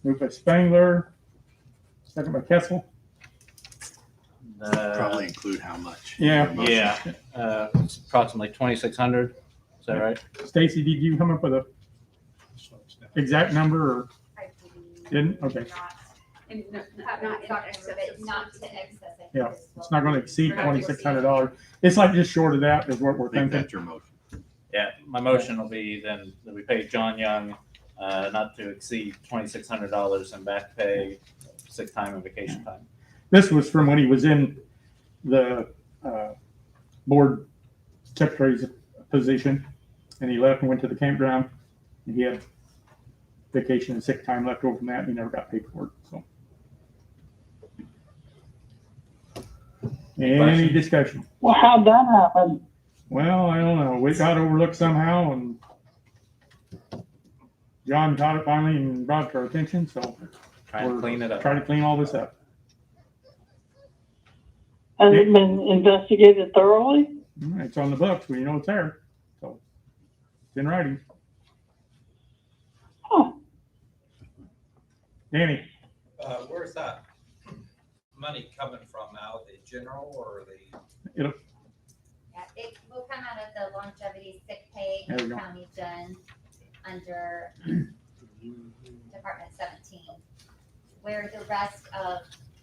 Moved by Spangler. Second by Kessel. Probably include how much. Yeah. Yeah, approximately 2,600. Is that right? Stacy, did you come up with a exact number or didn't? Okay. Not to excess. Yeah, it's not going to exceed $2,600. It's like just short of that is what we're I think thinking. that's your motion. Yeah, my motion will be then that we pay John Young not to exceed $2,600 in back pay, sick time and vacation time. This was from when he was in the board secretary's position, and he left and went to the campground, and he had vacation and sick time left over from that, and he never got paid for it, so. Any discussion? Well, how'd that happen? Well, I don't know. We got overlooked somehow, and John caught it finally and brought it to our attention, so Try and clean it up. try to clean all this up. Has it been investigated thoroughly? It's on the books, we know it's there, so it's in writing. Danny, Where's that money coming from? Out of the general or the? Yeah, it will come out of the longevity sick pay There we in go. county gen under Department 17, where the rest of,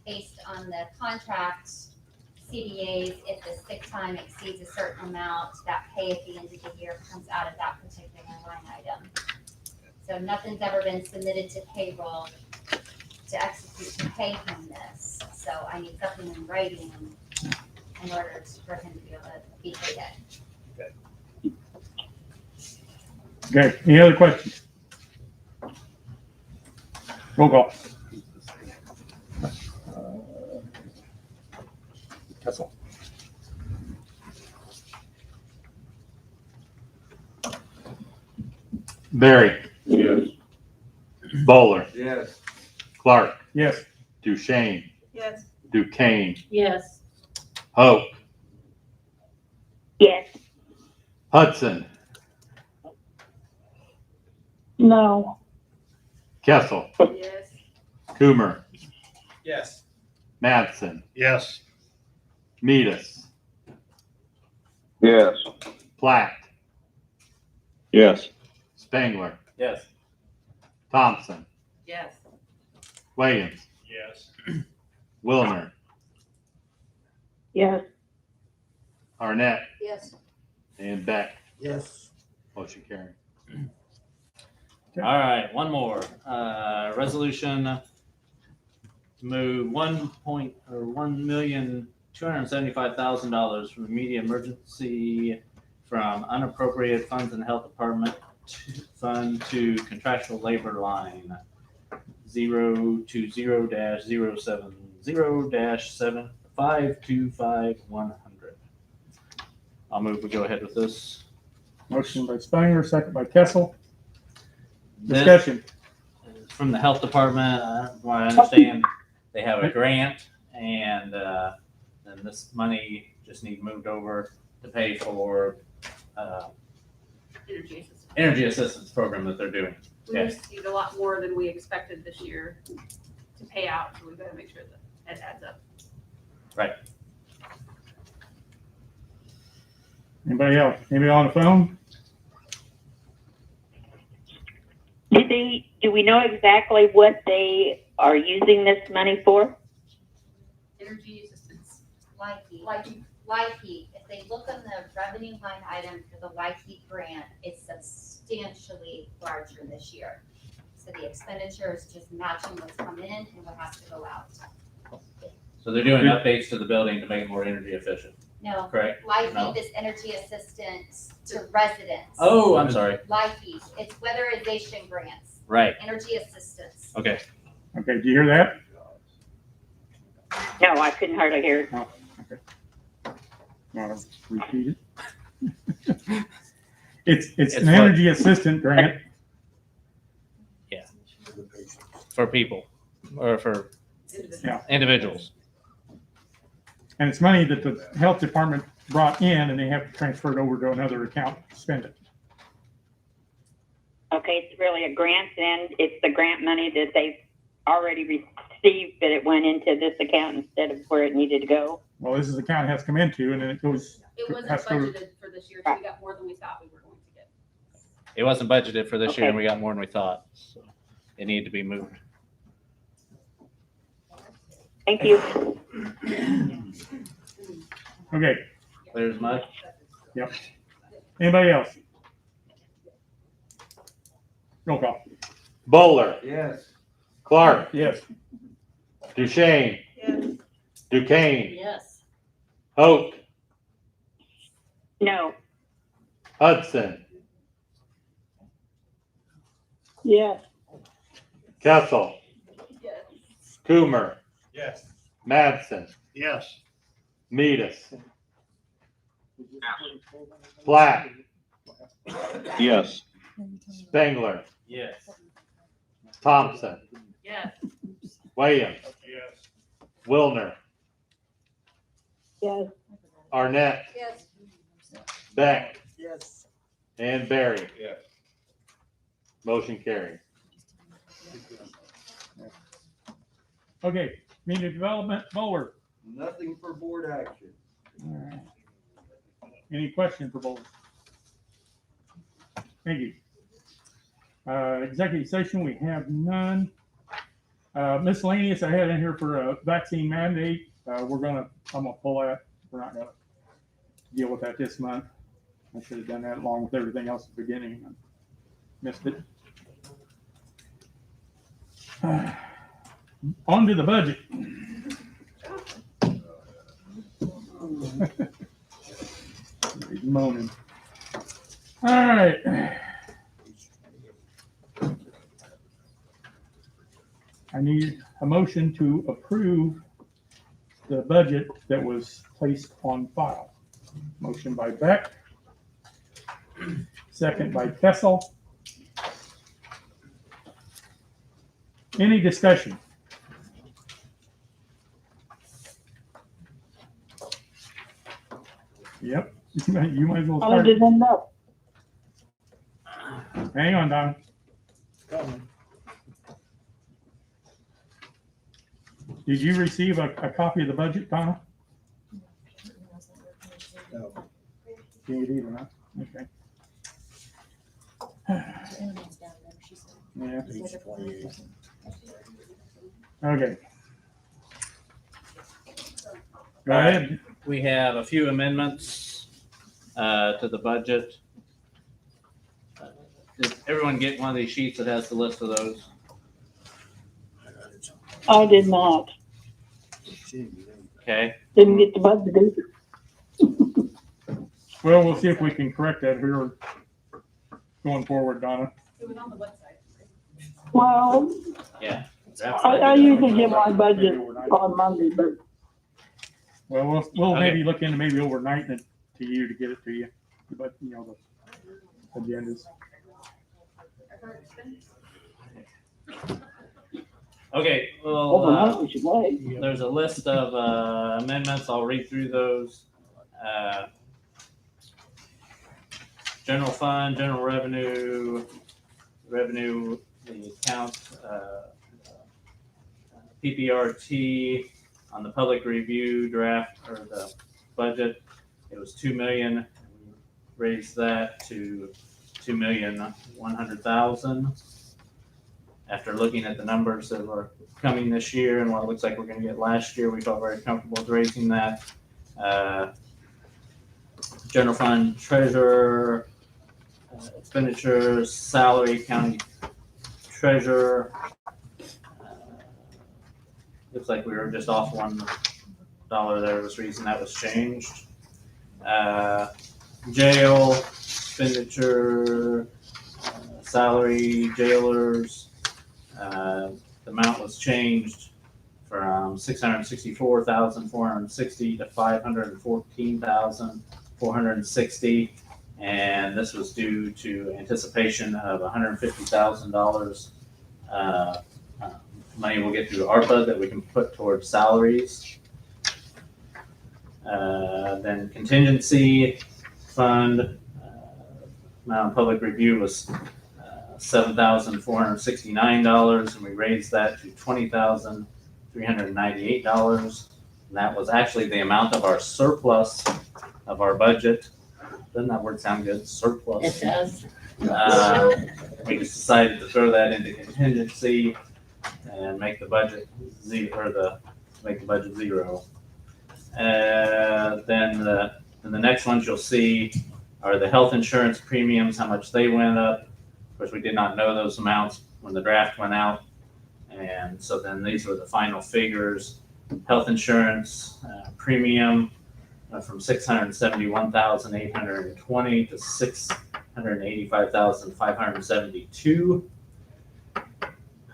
based on the contract, CBAs, if the sick time exceeds a certain amount, that pay at the end of the year comes out of that particular line item. So nothing's ever been submitted to payroll to execute to pay him this. So I need something in writing in order for him to be able to be paid it. okay, any other questions? Roll call. Counsel. Barry. Yes. Bowler. Yes. Clark. Yes. Duchesne. Yes. Duquesne. Yes. Hope. Yes. Hudson. No. Kessel. Yes. Coomer. Yes. Madsen. Yes. Metis. Yes. Platt. Yes. Spangler. Yes. Thompson. Yes. Williams. Yes. Wilner. Yes. Arnett. Yes. And Beck. Yes. Motion carried. All right, one more. Resolution to move $1,275,000 from immediate emergency from unappropriated funds in the health department fund to contractual labor line 020-070-7525100. I'll move. We go ahead with this. Motion by Spangler, second by Kessel. This Discussion. is from the health department. From what I understand, they have a grant, and then this money just needs moved over to pay for Energy assistance. energy assistance program that they're doing. We Yeah. received a lot more than we expected this year to pay out, so we gotta make sure that it adds up. Anybody else? Anybody on the phone? Do we know exactly what they are using this money for? Energy assistance. Light heat. Light heat. Light heat. If they look on the revenue line item for the light heat grant, it's substantially larger this year. So the expenditure is just matching what's come in and what has to go out. So they're doing updates to the building to make it more energy efficient, No, correct? light No. heat is energy assistance to residents. Oh, I'm sorry. Light heat, it's weatherization grants, Right, energy assistance. okay. Okay, do you hear that? No, I couldn't hardly hear it. Repeat it. It's It's an what? energy assistant grant. For people, or for Yeah. individuals. And it's money that the health department brought in and they have to transfer it over to another account to spend it. Okay, it's really a grant then. It's the grant money that they've already received, but it went into this account instead of where it needed to go. Well, this is the account it has to come into and then it goes, It wasn't Has to- budgeted for this year, so we got more than we thought we were going to get. It wasn't budgeted for this year, and Okay. we got more than we thought, so it needed to be moved. Thank you. okay, Clear as mud? anybody else? Roll call. Bowler. Yes. Clark. Yes. Duchesne. Yes. Duquesne. Yes. Hope. No. Hudson. Yes. Kessel. Yes. Coomer. Yes. Madsen. Yes. Metis. Platt. Yes. Spangler. Yes. Thompson. Yes. Williams. Yes. Wilner. Yes. Arnett. Yes. Beck. Yes. And Barry. Yes. Motion carried. Okay, community development, Bowler. Nothing for board action. All right. Any question for Bowler? Thank you. Executive session, we have none. Miscellaneous, I had in here for a vaccine mandate. I'm gonna pull that. We're not gonna deal with that this month. I should have done that along with everything else at the beginning. I missed it. On to the budget. He's moaning. All right. I need a motion to approve the budget that was placed on file. Motion by Beck. Second by Kessel. Any discussion? Yep, you might as well How start. did it end up? Hang on, Don. Did you receive a copy of the budget, Donna? No. Didn't either, huh? Okay. Yeah. Page 28. Okay. Go ahead. We have a few amendments to the budget. Did everyone get one of these sheets that has the list of those? I did not. Okay. Didn't get the budget either. Well, we'll see if we can correct that here going forward, Donna. It was on the website. Well, Yeah. I usually get my budget on Monday, but Well, we'll Okay. maybe look into maybe overnighting it to you to get it to you, but you know, the agendas. Okay, overnight well, we should wait. there's a list of amendments. I'll read through those. General fund, general revenue, the account, PPRT on the public review draft or the budget. It was 2 million. We raised that to 2,100,000. After looking at the numbers that were coming this year and what it looks like we're going to get last year, we felt very comfortable with raising that. General fund treasurer, expenditures, salary, county treasurer. Looks like we were just off $1 there. Was the reason that was changed. Jail, expenditure, salary, jailers. The amount was changed from 664,460 to 514,460, and this was due to anticipation of $150,000 money we'll get through ARPA that we can put towards salaries. Then contingency fund amount of public review was $7,469, and we raised that to $20,398. And that was actually the amount of our surplus of our budget. Doesn't that word sound good? Surplus. It does. We just decided to throw that into contingency and make the budget zero. Then the next ones you'll see are the health insurance premiums, how much they went up. Of course, we did not know those amounts when the draft went out. And so then these were the final figures. Health insurance premium from 671,820 to 685,572.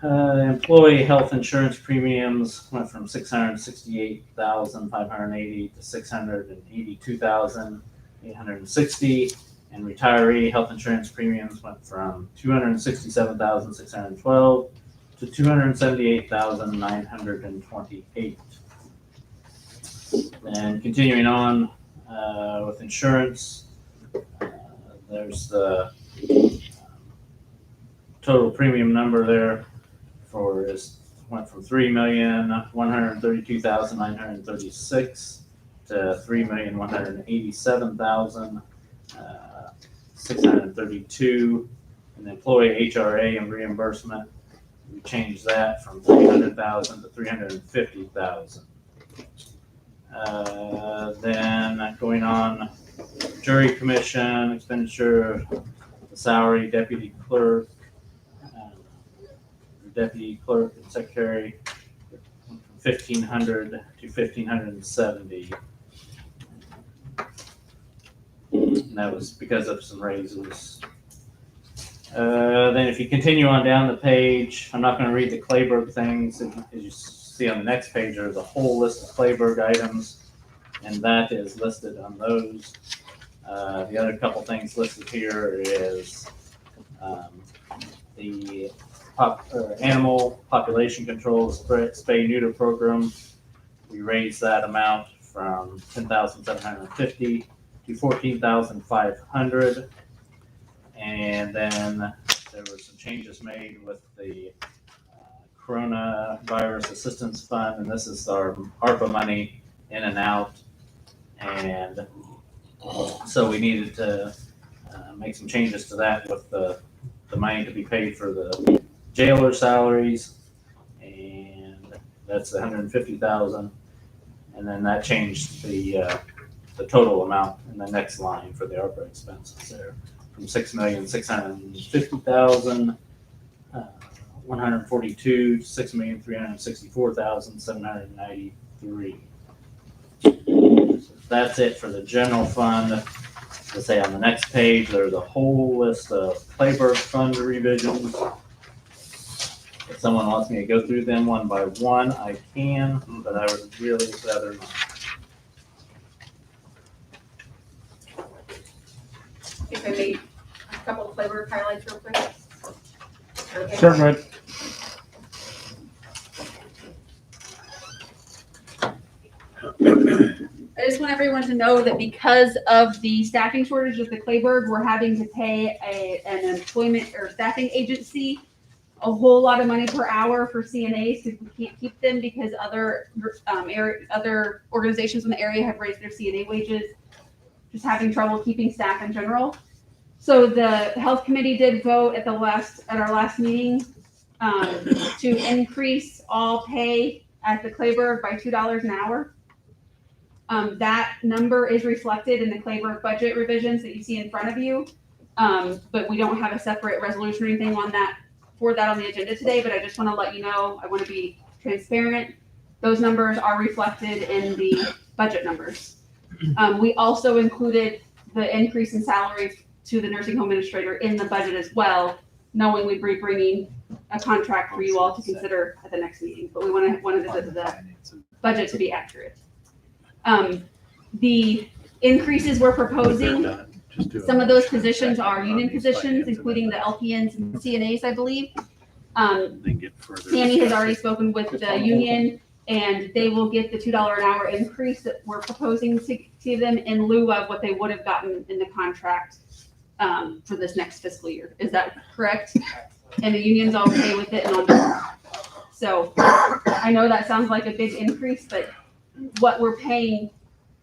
Employee health insurance premiums went from 668,580 to 682,860. And retiree health insurance premiums went from 267,612 to 278,928. And continuing on with insurance, there's the total premium number there for is went from 3,132,936 to 3,187,632. And employee HRA and reimbursement, we changed that from 300,000 to 350,000. Then going on, jury commission expenditure, the salary, deputy clerk, deputy clerk and secretary, from 1,500 to 1,570. And that was because of some raises. Then if you continue on down the page, I'm not going to read the Clayburg things. As you see on the next page, there's a whole list of Clayburg items, and that is listed on those. The other couple things listed here is the animal population control spay neuter program. We raised that amount from 10,750 to 14,500. And then there were some changes made with the coronavirus assistance fund, and this is our ARPA money in and out. And so we needed to make some changes to that with the money to be paid for the jailer salaries, and that's 150,000. And then that changed the total amount in the next line for the ARPA expenses there, from 6,650,000, 142 to 6,364,793. So that's it for the general fund. Let's say on the next page, there's a whole list of Clayburg fund revisions. If someone wants me to go through them one by one, I can, but I would really rather not. If I made a couple of flavor highlights real quick. Okay. Sure, go ahead. I just want everyone to know that because of the staffing shortage of the Clayburg, we're having to pay an employment or staffing agency a whole lot of money per hour for CNAs because we can't keep them because other organizations in the area have raised their CNA wages, just having trouble keeping staff in general. So the health committee did vote at our last meeting to increase all pay at the Clayburg by $2 an hour. That number is reflected in the Clayburg budget revisions that you see in front of you. But we don't have a separate resolution or anything on that on the agenda today, but I just want to let you know, I want to be transparent. Those numbers are reflected in the budget numbers. We also included the increase in salary to the nursing home administrator in the budget as well, knowing we'd be bringing a contract for you all to consider at the next meeting, but we wanted the budget to be accurate. The increases we're proposing, some of those positions are union positions, including the LPNs and CNAs, I believe. Tammy has already spoken with the union, and they will get the $2 an hour increase that we're proposing to them in lieu of what they would have gotten in the contract for this next fiscal year. Is that correct? And the union's okay with it and on board. So I know that sounds like a big increase, but what we were paying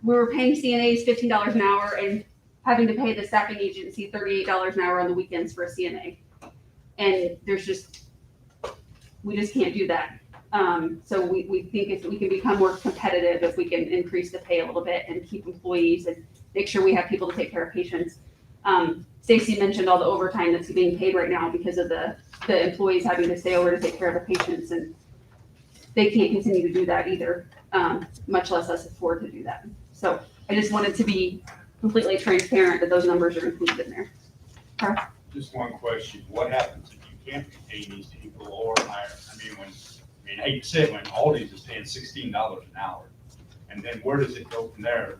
CNAs $15 an hour and having to pay the staffing agency $38 an hour on the weekends for a CNA. And we just can't do that. So we think if we can become more competitive, if we can increase the pay a little bit and keep employees and make sure we have people to take care of patients. Stacy mentioned all the overtime that's being paid right now because of the employees having to stay over to take care of the patients, and they can't continue to do that either, much less us afford to do that. So I just wanted to be completely transparent that those numbers are included in there. Just one question, what happens if you can't retain these people or hire? I hate to say it, when Aldi's is paying $16 an hour, and then where does it go from there?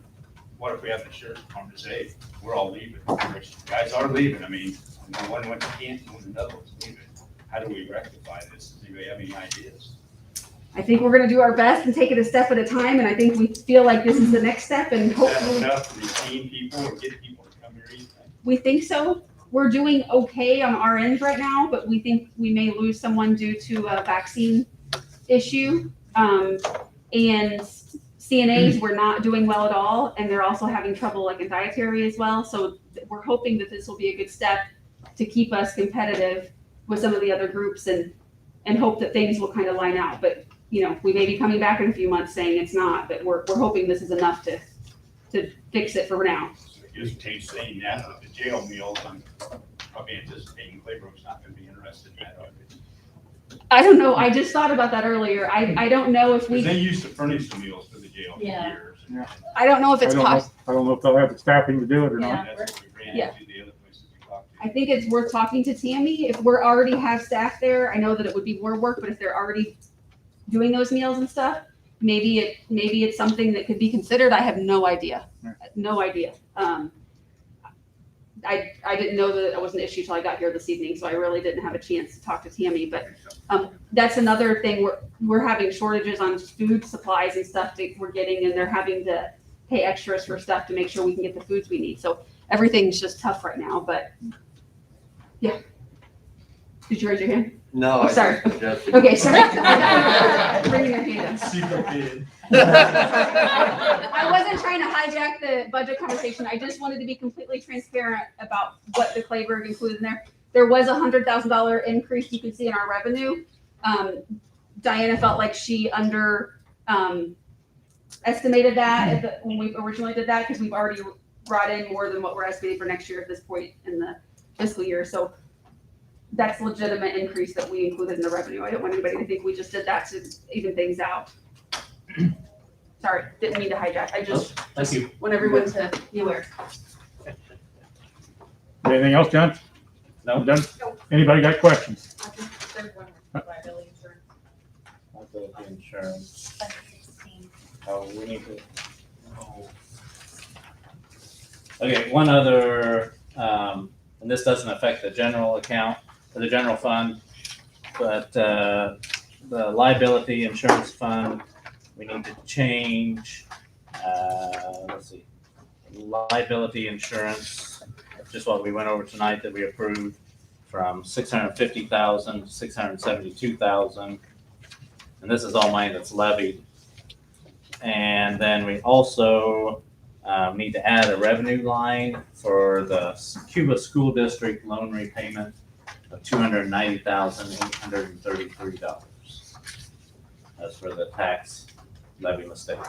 What if we have the sheriff's department say, we're all leaving, which guys are leaving, one went to Canton, and another one's leaving. How do we rectify this? Does anybody have any ideas? I think we're gonna do our best and take it a step at a time, and I think we feel like this is the next step, and Is that hopefully. enough to retain people or get people to come here? We think so. We're doing okay on our end right now, but we think we may lose someone due to a vaccine issue. And CNAs were not doing well at all, and they're also having trouble like in dietary as well. So we're hoping that this will be a good step to keep us competitive with some of the other groups and hope that things will kind of line out. But, you know, we may be coming back in a few months saying it's not, but we're hoping this is enough to fix it for now. Just change saying that with the jail meals, I'm probably anticipating Claybrook's not gonna be interested in that. are they? I don't know. I just thought about that earlier. I don't know if 'Cause they we, used to furnish the meals for the jail for Yeah. years. Yeah. I don't know if it's possible. I don't know if they'll have the staffing to do it or not. Yeah. That's what we ran Yeah. into the other places we talked to. I think it's worth talking to Tammy. If we're already have staff there, I know that it would be more work, but if they're already doing those meals and stuff, maybe it's something that could be considered. I have no idea. No idea. I didn't know that it was an issue till I got here this evening, so I really didn't have a chance to talk to Tammy. But that's another thing. We're having shortages on food supplies and stuff that we're getting, and they're having to pay extras for stuff to make sure we can get the foods we need. So everything's just tough right now. But yeah. Did you raise your hand? No, Oh, sorry. Okay, sorry. Bringing your hand up. Secret bid. I wasn't trying to hijack the budget conversation. I just wanted to be completely transparent about what the Clayburgh included in there. There was a $100,000 increase you can see in our revenue. Diana felt like she estimated that when we originally did that, because we've already brought in more than what we're estimating for next year at this point in the fiscal year. So that's legitimate increase that we included in the revenue. I don't want anybody to think we just did that to even things out. Sorry, didn't mean to hijack. I just Thank you. want everyone to be aware. Anything else, John? No. Done? Anybody got questions? There's one liability insurance. Liability insurance. Oh, we need to. Okay, one other, and this doesn't affect the general account or the general fund, but the liability insurance fund, we need to change, let's see, liability insurance, just what we went over tonight that we approved, from $650,000 to $672,000. And this is all money that's levied. And then we also need to add a revenue line for the Cuba School District loan repayment of $290,833. That's for the tax levy mistake.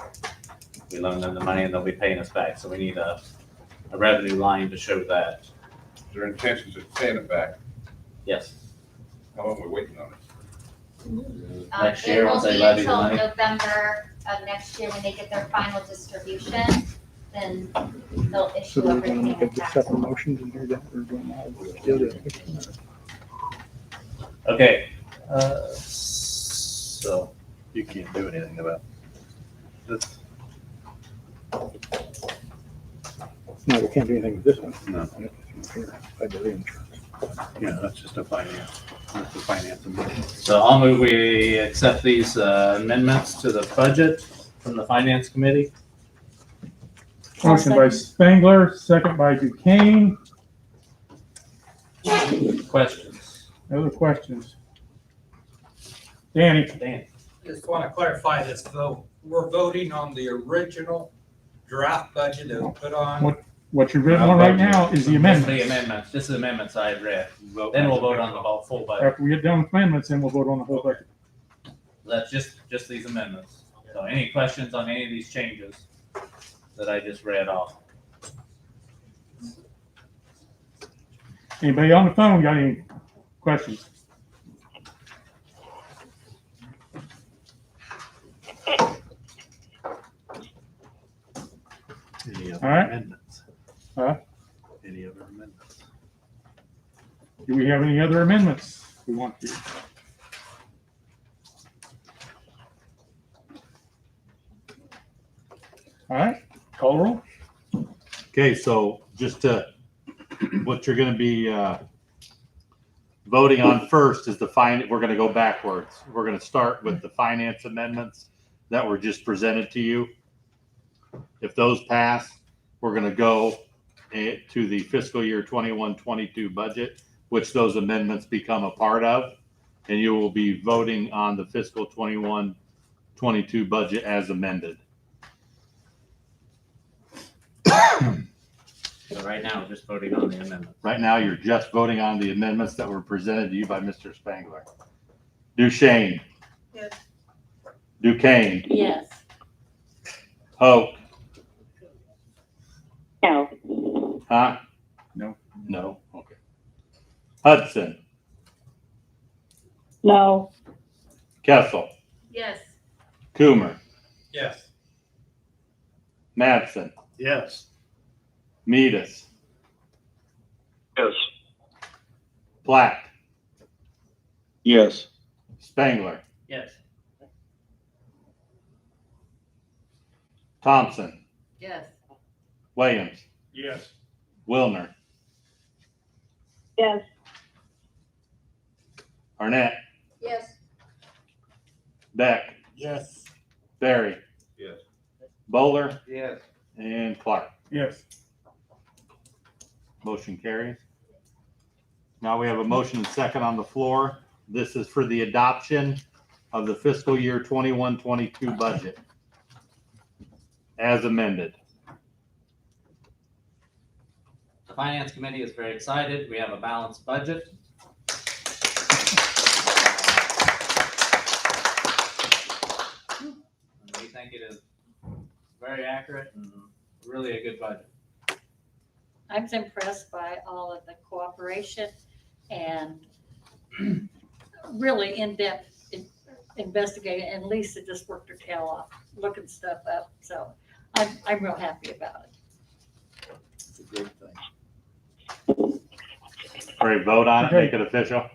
We loan them the money and they'll be paying us back. So we need a revenue line to show that. Their intentions of paying it back. Yes. How long are we waiting on it? Next year, once they levy the money. It won't be until November of next year when they get their final distribution, then they'll issue a repayment tax. motions in here that we're doing now. We're still doing it. Okay, so You can't do anything about this. No, we can't do anything with this one. No. I believe insurance. Yeah, that's just a finance. That's a finance amendment. So I'll move we accept these amendments to the budget from the finance committee. Motion by Spangler, second by Duquesne. Questions? Other questions? Danny? Dan? Just want to clarify this vote. We're voting on the original draft budget that was put on. What you're reading on right now is the amendment. The amendments. This is amendments I had read. Then we'll vote on the full budget. After we get done with amendments, then we'll vote on the whole budget. That's just these amendments. So any questions on any of these changes that I just read off? Anybody on the phone got any questions? Any other All right. amendments? Huh? Any other amendments? Do we have any other amendments we want to? All right, call the roll. Okay, so just to, what you're gonna be voting on first is we're gonna go backwards. We're gonna start with the finance amendments that were just presented to you. If those pass, we're gonna go to the fiscal year 21-22 budget, which those amendments become a part of. and you will be voting on the fiscal 21-22 budget as amended. So right now, we're just voting on the amendment. Right now, you're just voting on the amendments that were presented to you by Mr. Spangler. Duchesne. Yes. Duquesne. Yes. Hope. No. Huh? No. No, okay. Hudson. No. Kessel. Yes. Coomer. Yes. Madsen. Yes. Meadus. Yes. Platt. Yes. Spangler. Yes. Thompson. Yes. Williams. Yes. Wilner. Yes. Arnett. Yes. Beck. Yes. Barry. Yes. Bowler. Yes. And Clark. Yes. Motion carries. Now we have a motion and second on the floor. This is for the adoption of the fiscal year 21-22 budget as amended. The Finance Committee is very excited. We have a balanced budget. And we think it is very accurate and really a good budget. I was impressed by all of the cooperation and really in-depth investigating, and Lisa just worked her tail off, looking stuff up, so I'm real happy about it. It's a great thing. Ready to vote on it, Okay. make it official?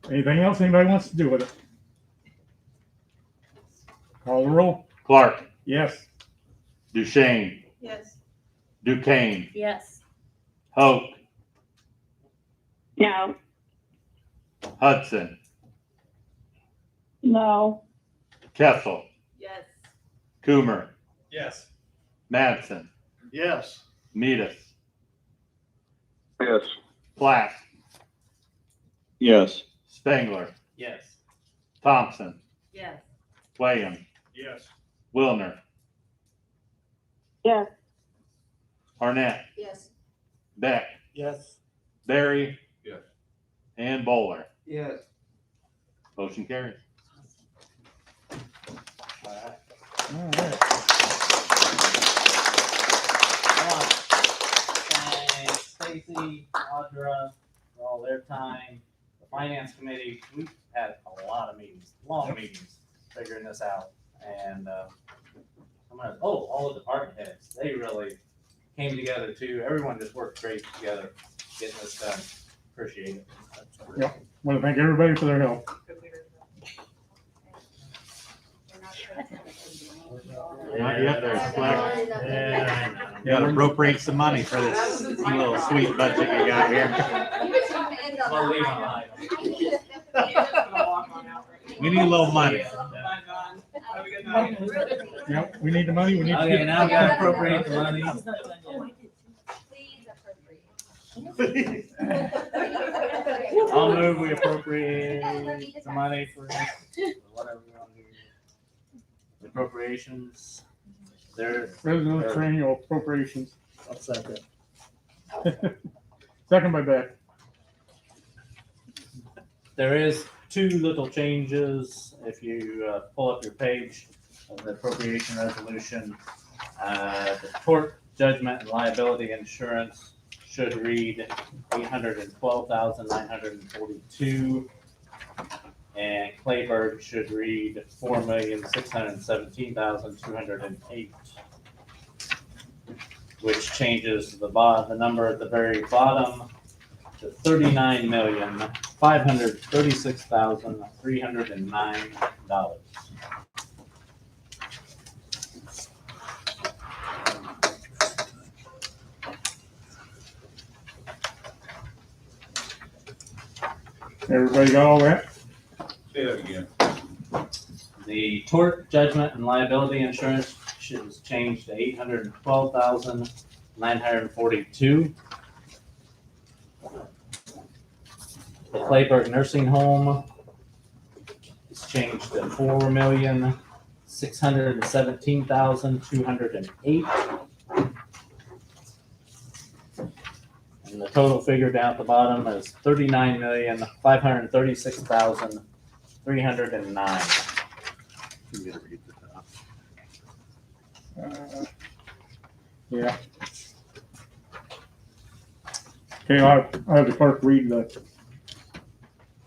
Anything else anybody wants to do with it? Call the roll. Clark. Yes. Duchesne. Yes. Duquesne. Yes. Hope. No. Hudson. No. Kessel. Yes. Coomer. Yes. Madsen. Yes. Meadus. Yes. Platt. Yes. Spangler. Yes. Thompson. Yes. Williams. Yes. Wilner. Yes. Arnett. Yes. Beck. Yes. Barry. Yes. And Bowler. Yes. Motion carries. All right. I want to thank Stacy, Audra, for all their time. The Finance Committee, we've had a lot of meetings, long meetings, figuring this out. And all the department heads, they really came together too. Everyone just worked great together, getting this done. Appreciate it. Yep. Want to thank everybody for their help. Not yet, there's Fleck. Yeah. You gotta appropriate some money for this little sweet budget you got here. We'll leave on the item. We need a little money. Yep, we need the money, we need to Okay, get. now we gotta appropriate the money. I'll move, we appropriate the money for whatever we want to do. Appropriations. There. President Triennial Appropriations. I'll second. Second by Beck. There is two little changes. If you pull up your page of the appropriation resolution, the tort judgment and liability insurance should read $812,942, and Clayburg should read $4,617,208, which changes the number at the very bottom to $39,536,309. Everybody got all that? Say that again. The tort judgment and liability insurance is changed to $812,942. The Clayburg Nursing Home is changed to 4,617,208. And the total figure down at the bottom is 39,536,309. Yeah. Okay, I'll have the clerk read the,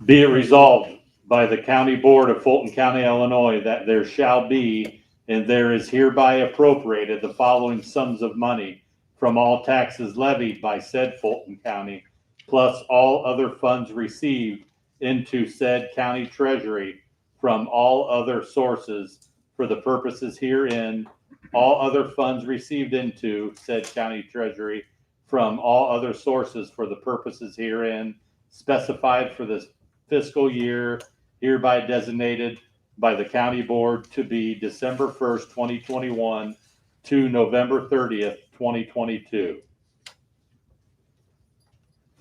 Be it resolved by the County Board of Fulton County, Illinois, that there shall be and there is hereby appropriated the following sums of money from all taxes levied by said Fulton County, plus all other funds received into said county treasury from all other sources for the purposes herein, all other funds received into said county treasury from all other sources for the purposes herein specified for this fiscal year hereby designated by the county board to be December 1st, 2021 to November 30th, 2022.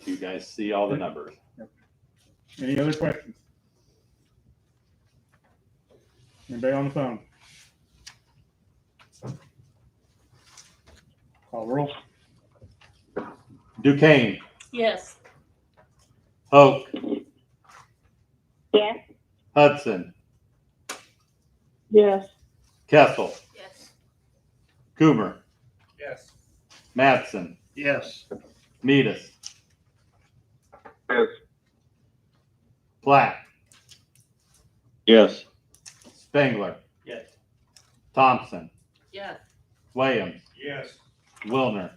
You guys see all the numbers. any other questions? Anybody on the phone? Call roll. Duquesne, Yes. Hoke, Yes. Hudson, Yes. Kessel, Yes. Coomer, Yes. Mattson, Yes. Metis, Yes. Platt, Yes. Spengler, Yes. Thompson, Yes. Williams, Yes. Wilner,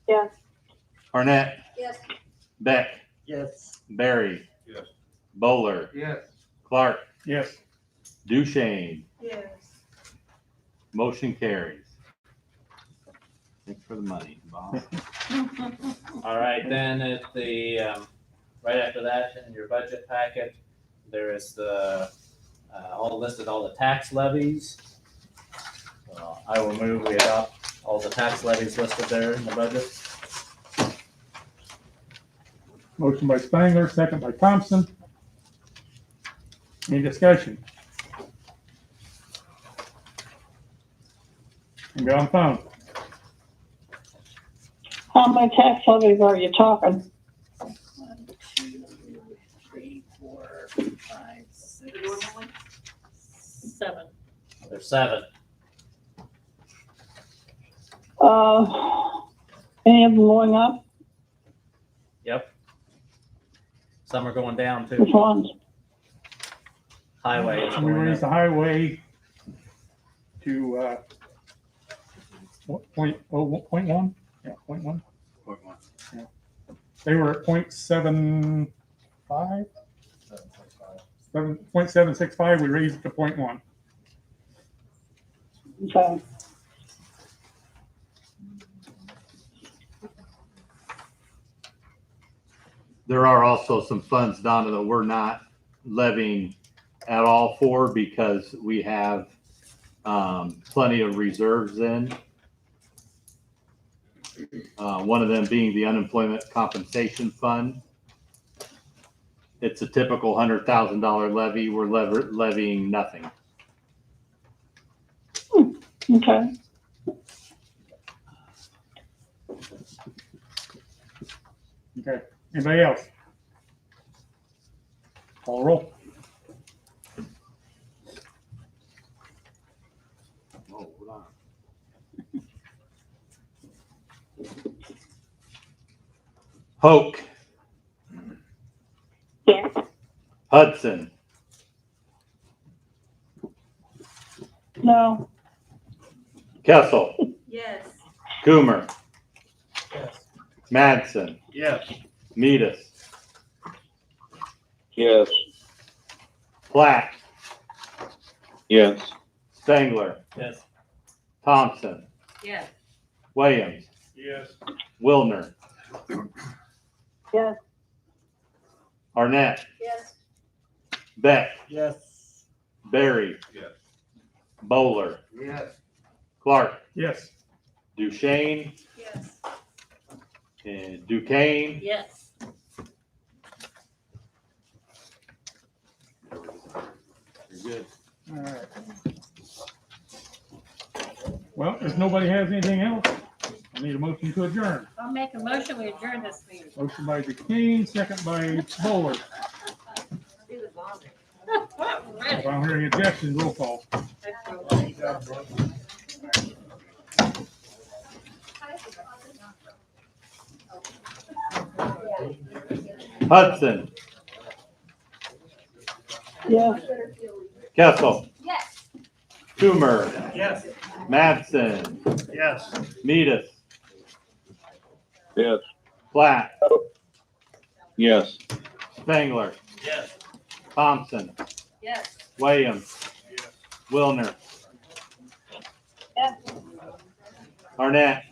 Yes. Arnett, Yes. Beck, Yes. Barry, Yes. Bowler, Yes. Clark, Yes. Duchesne. Yes. Motion carries. Thanks for the money, Bob. All right, then at the, right after that, in your budget packet, there is the, all the tax levies. I will move we adopt all the tax levies listed there in the budget. Motion by Spangler, second by Thompson. Any discussion? Anybody on the phone? How many tax levies are you talking? 1, 2, 3, 4, 5, 6, 7. There's 7. Any of them going up? Yep. Some are going down Which too. ones? Highway is We going raised up. the highway to, point 1? Yeah, 0.1. Yeah. They were at 0.75? 7.765, we raised it to 0.1. Okay. There are also some funds, Donna, that we're not levying at all for because we have plenty of reserves in. One of them being the unemployment compensation fund. It's a typical $100,000 levy. We're levying nothing. Okay. Okay, anybody else? Call roll. Oh, hold on. Hoke, Yes. Hudson, No. Kessel, Yes. Coomer, Yes. Madsen, Yes. Metis, Yes. Platt, Yes. Spengler, Yes. Thompson, Yes. Williams, Yes. Wilner, Yes. Arnett, Yes. Beck, Yes. Barry, Yes. Bowler, Yes. Clark, Yes. Duchesne, Yes. and Duquesne. Yes. good. All right. Well, if nobody has anything else, I need a motion to adjourn. I'll make a motion, we adjourn this meeting. Motion by Duquesne, second by Bowler. If I'm hearing objections, roll call. Hudson, Yeah. Kessel, Yes. Toomer, Yes. Madsen, Yes. Metis, Yes. Platt, Yes. Spangler, Yes. Thompson, Yes. Williams, Wilner, Arnett,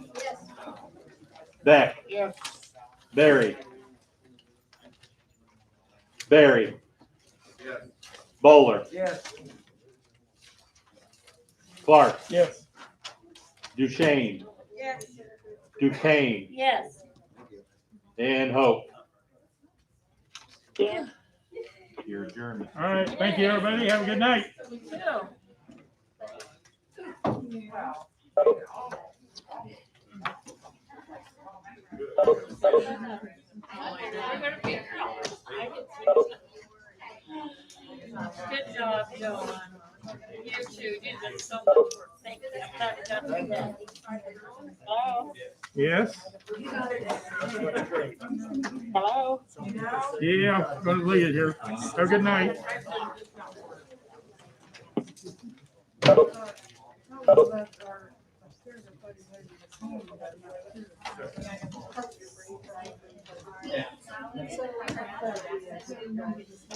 Beck, Yes. Barry, Bowler, Yes. Clark, Yes. Duchesne, Duquesne, Yes. and Hope. Yeah. You're adjourned. All right, thank you, everybody. Have a good night. We do. Good job, Joe. You too, you did so much work. Thank you. Hello? Yes? Hello? Yeah, I'm gonna leave it here. Have a good night.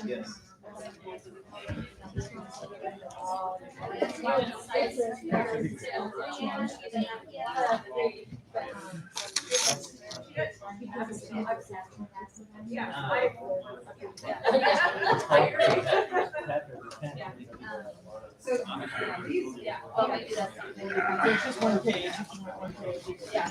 Yes. There's just one page. Yeah.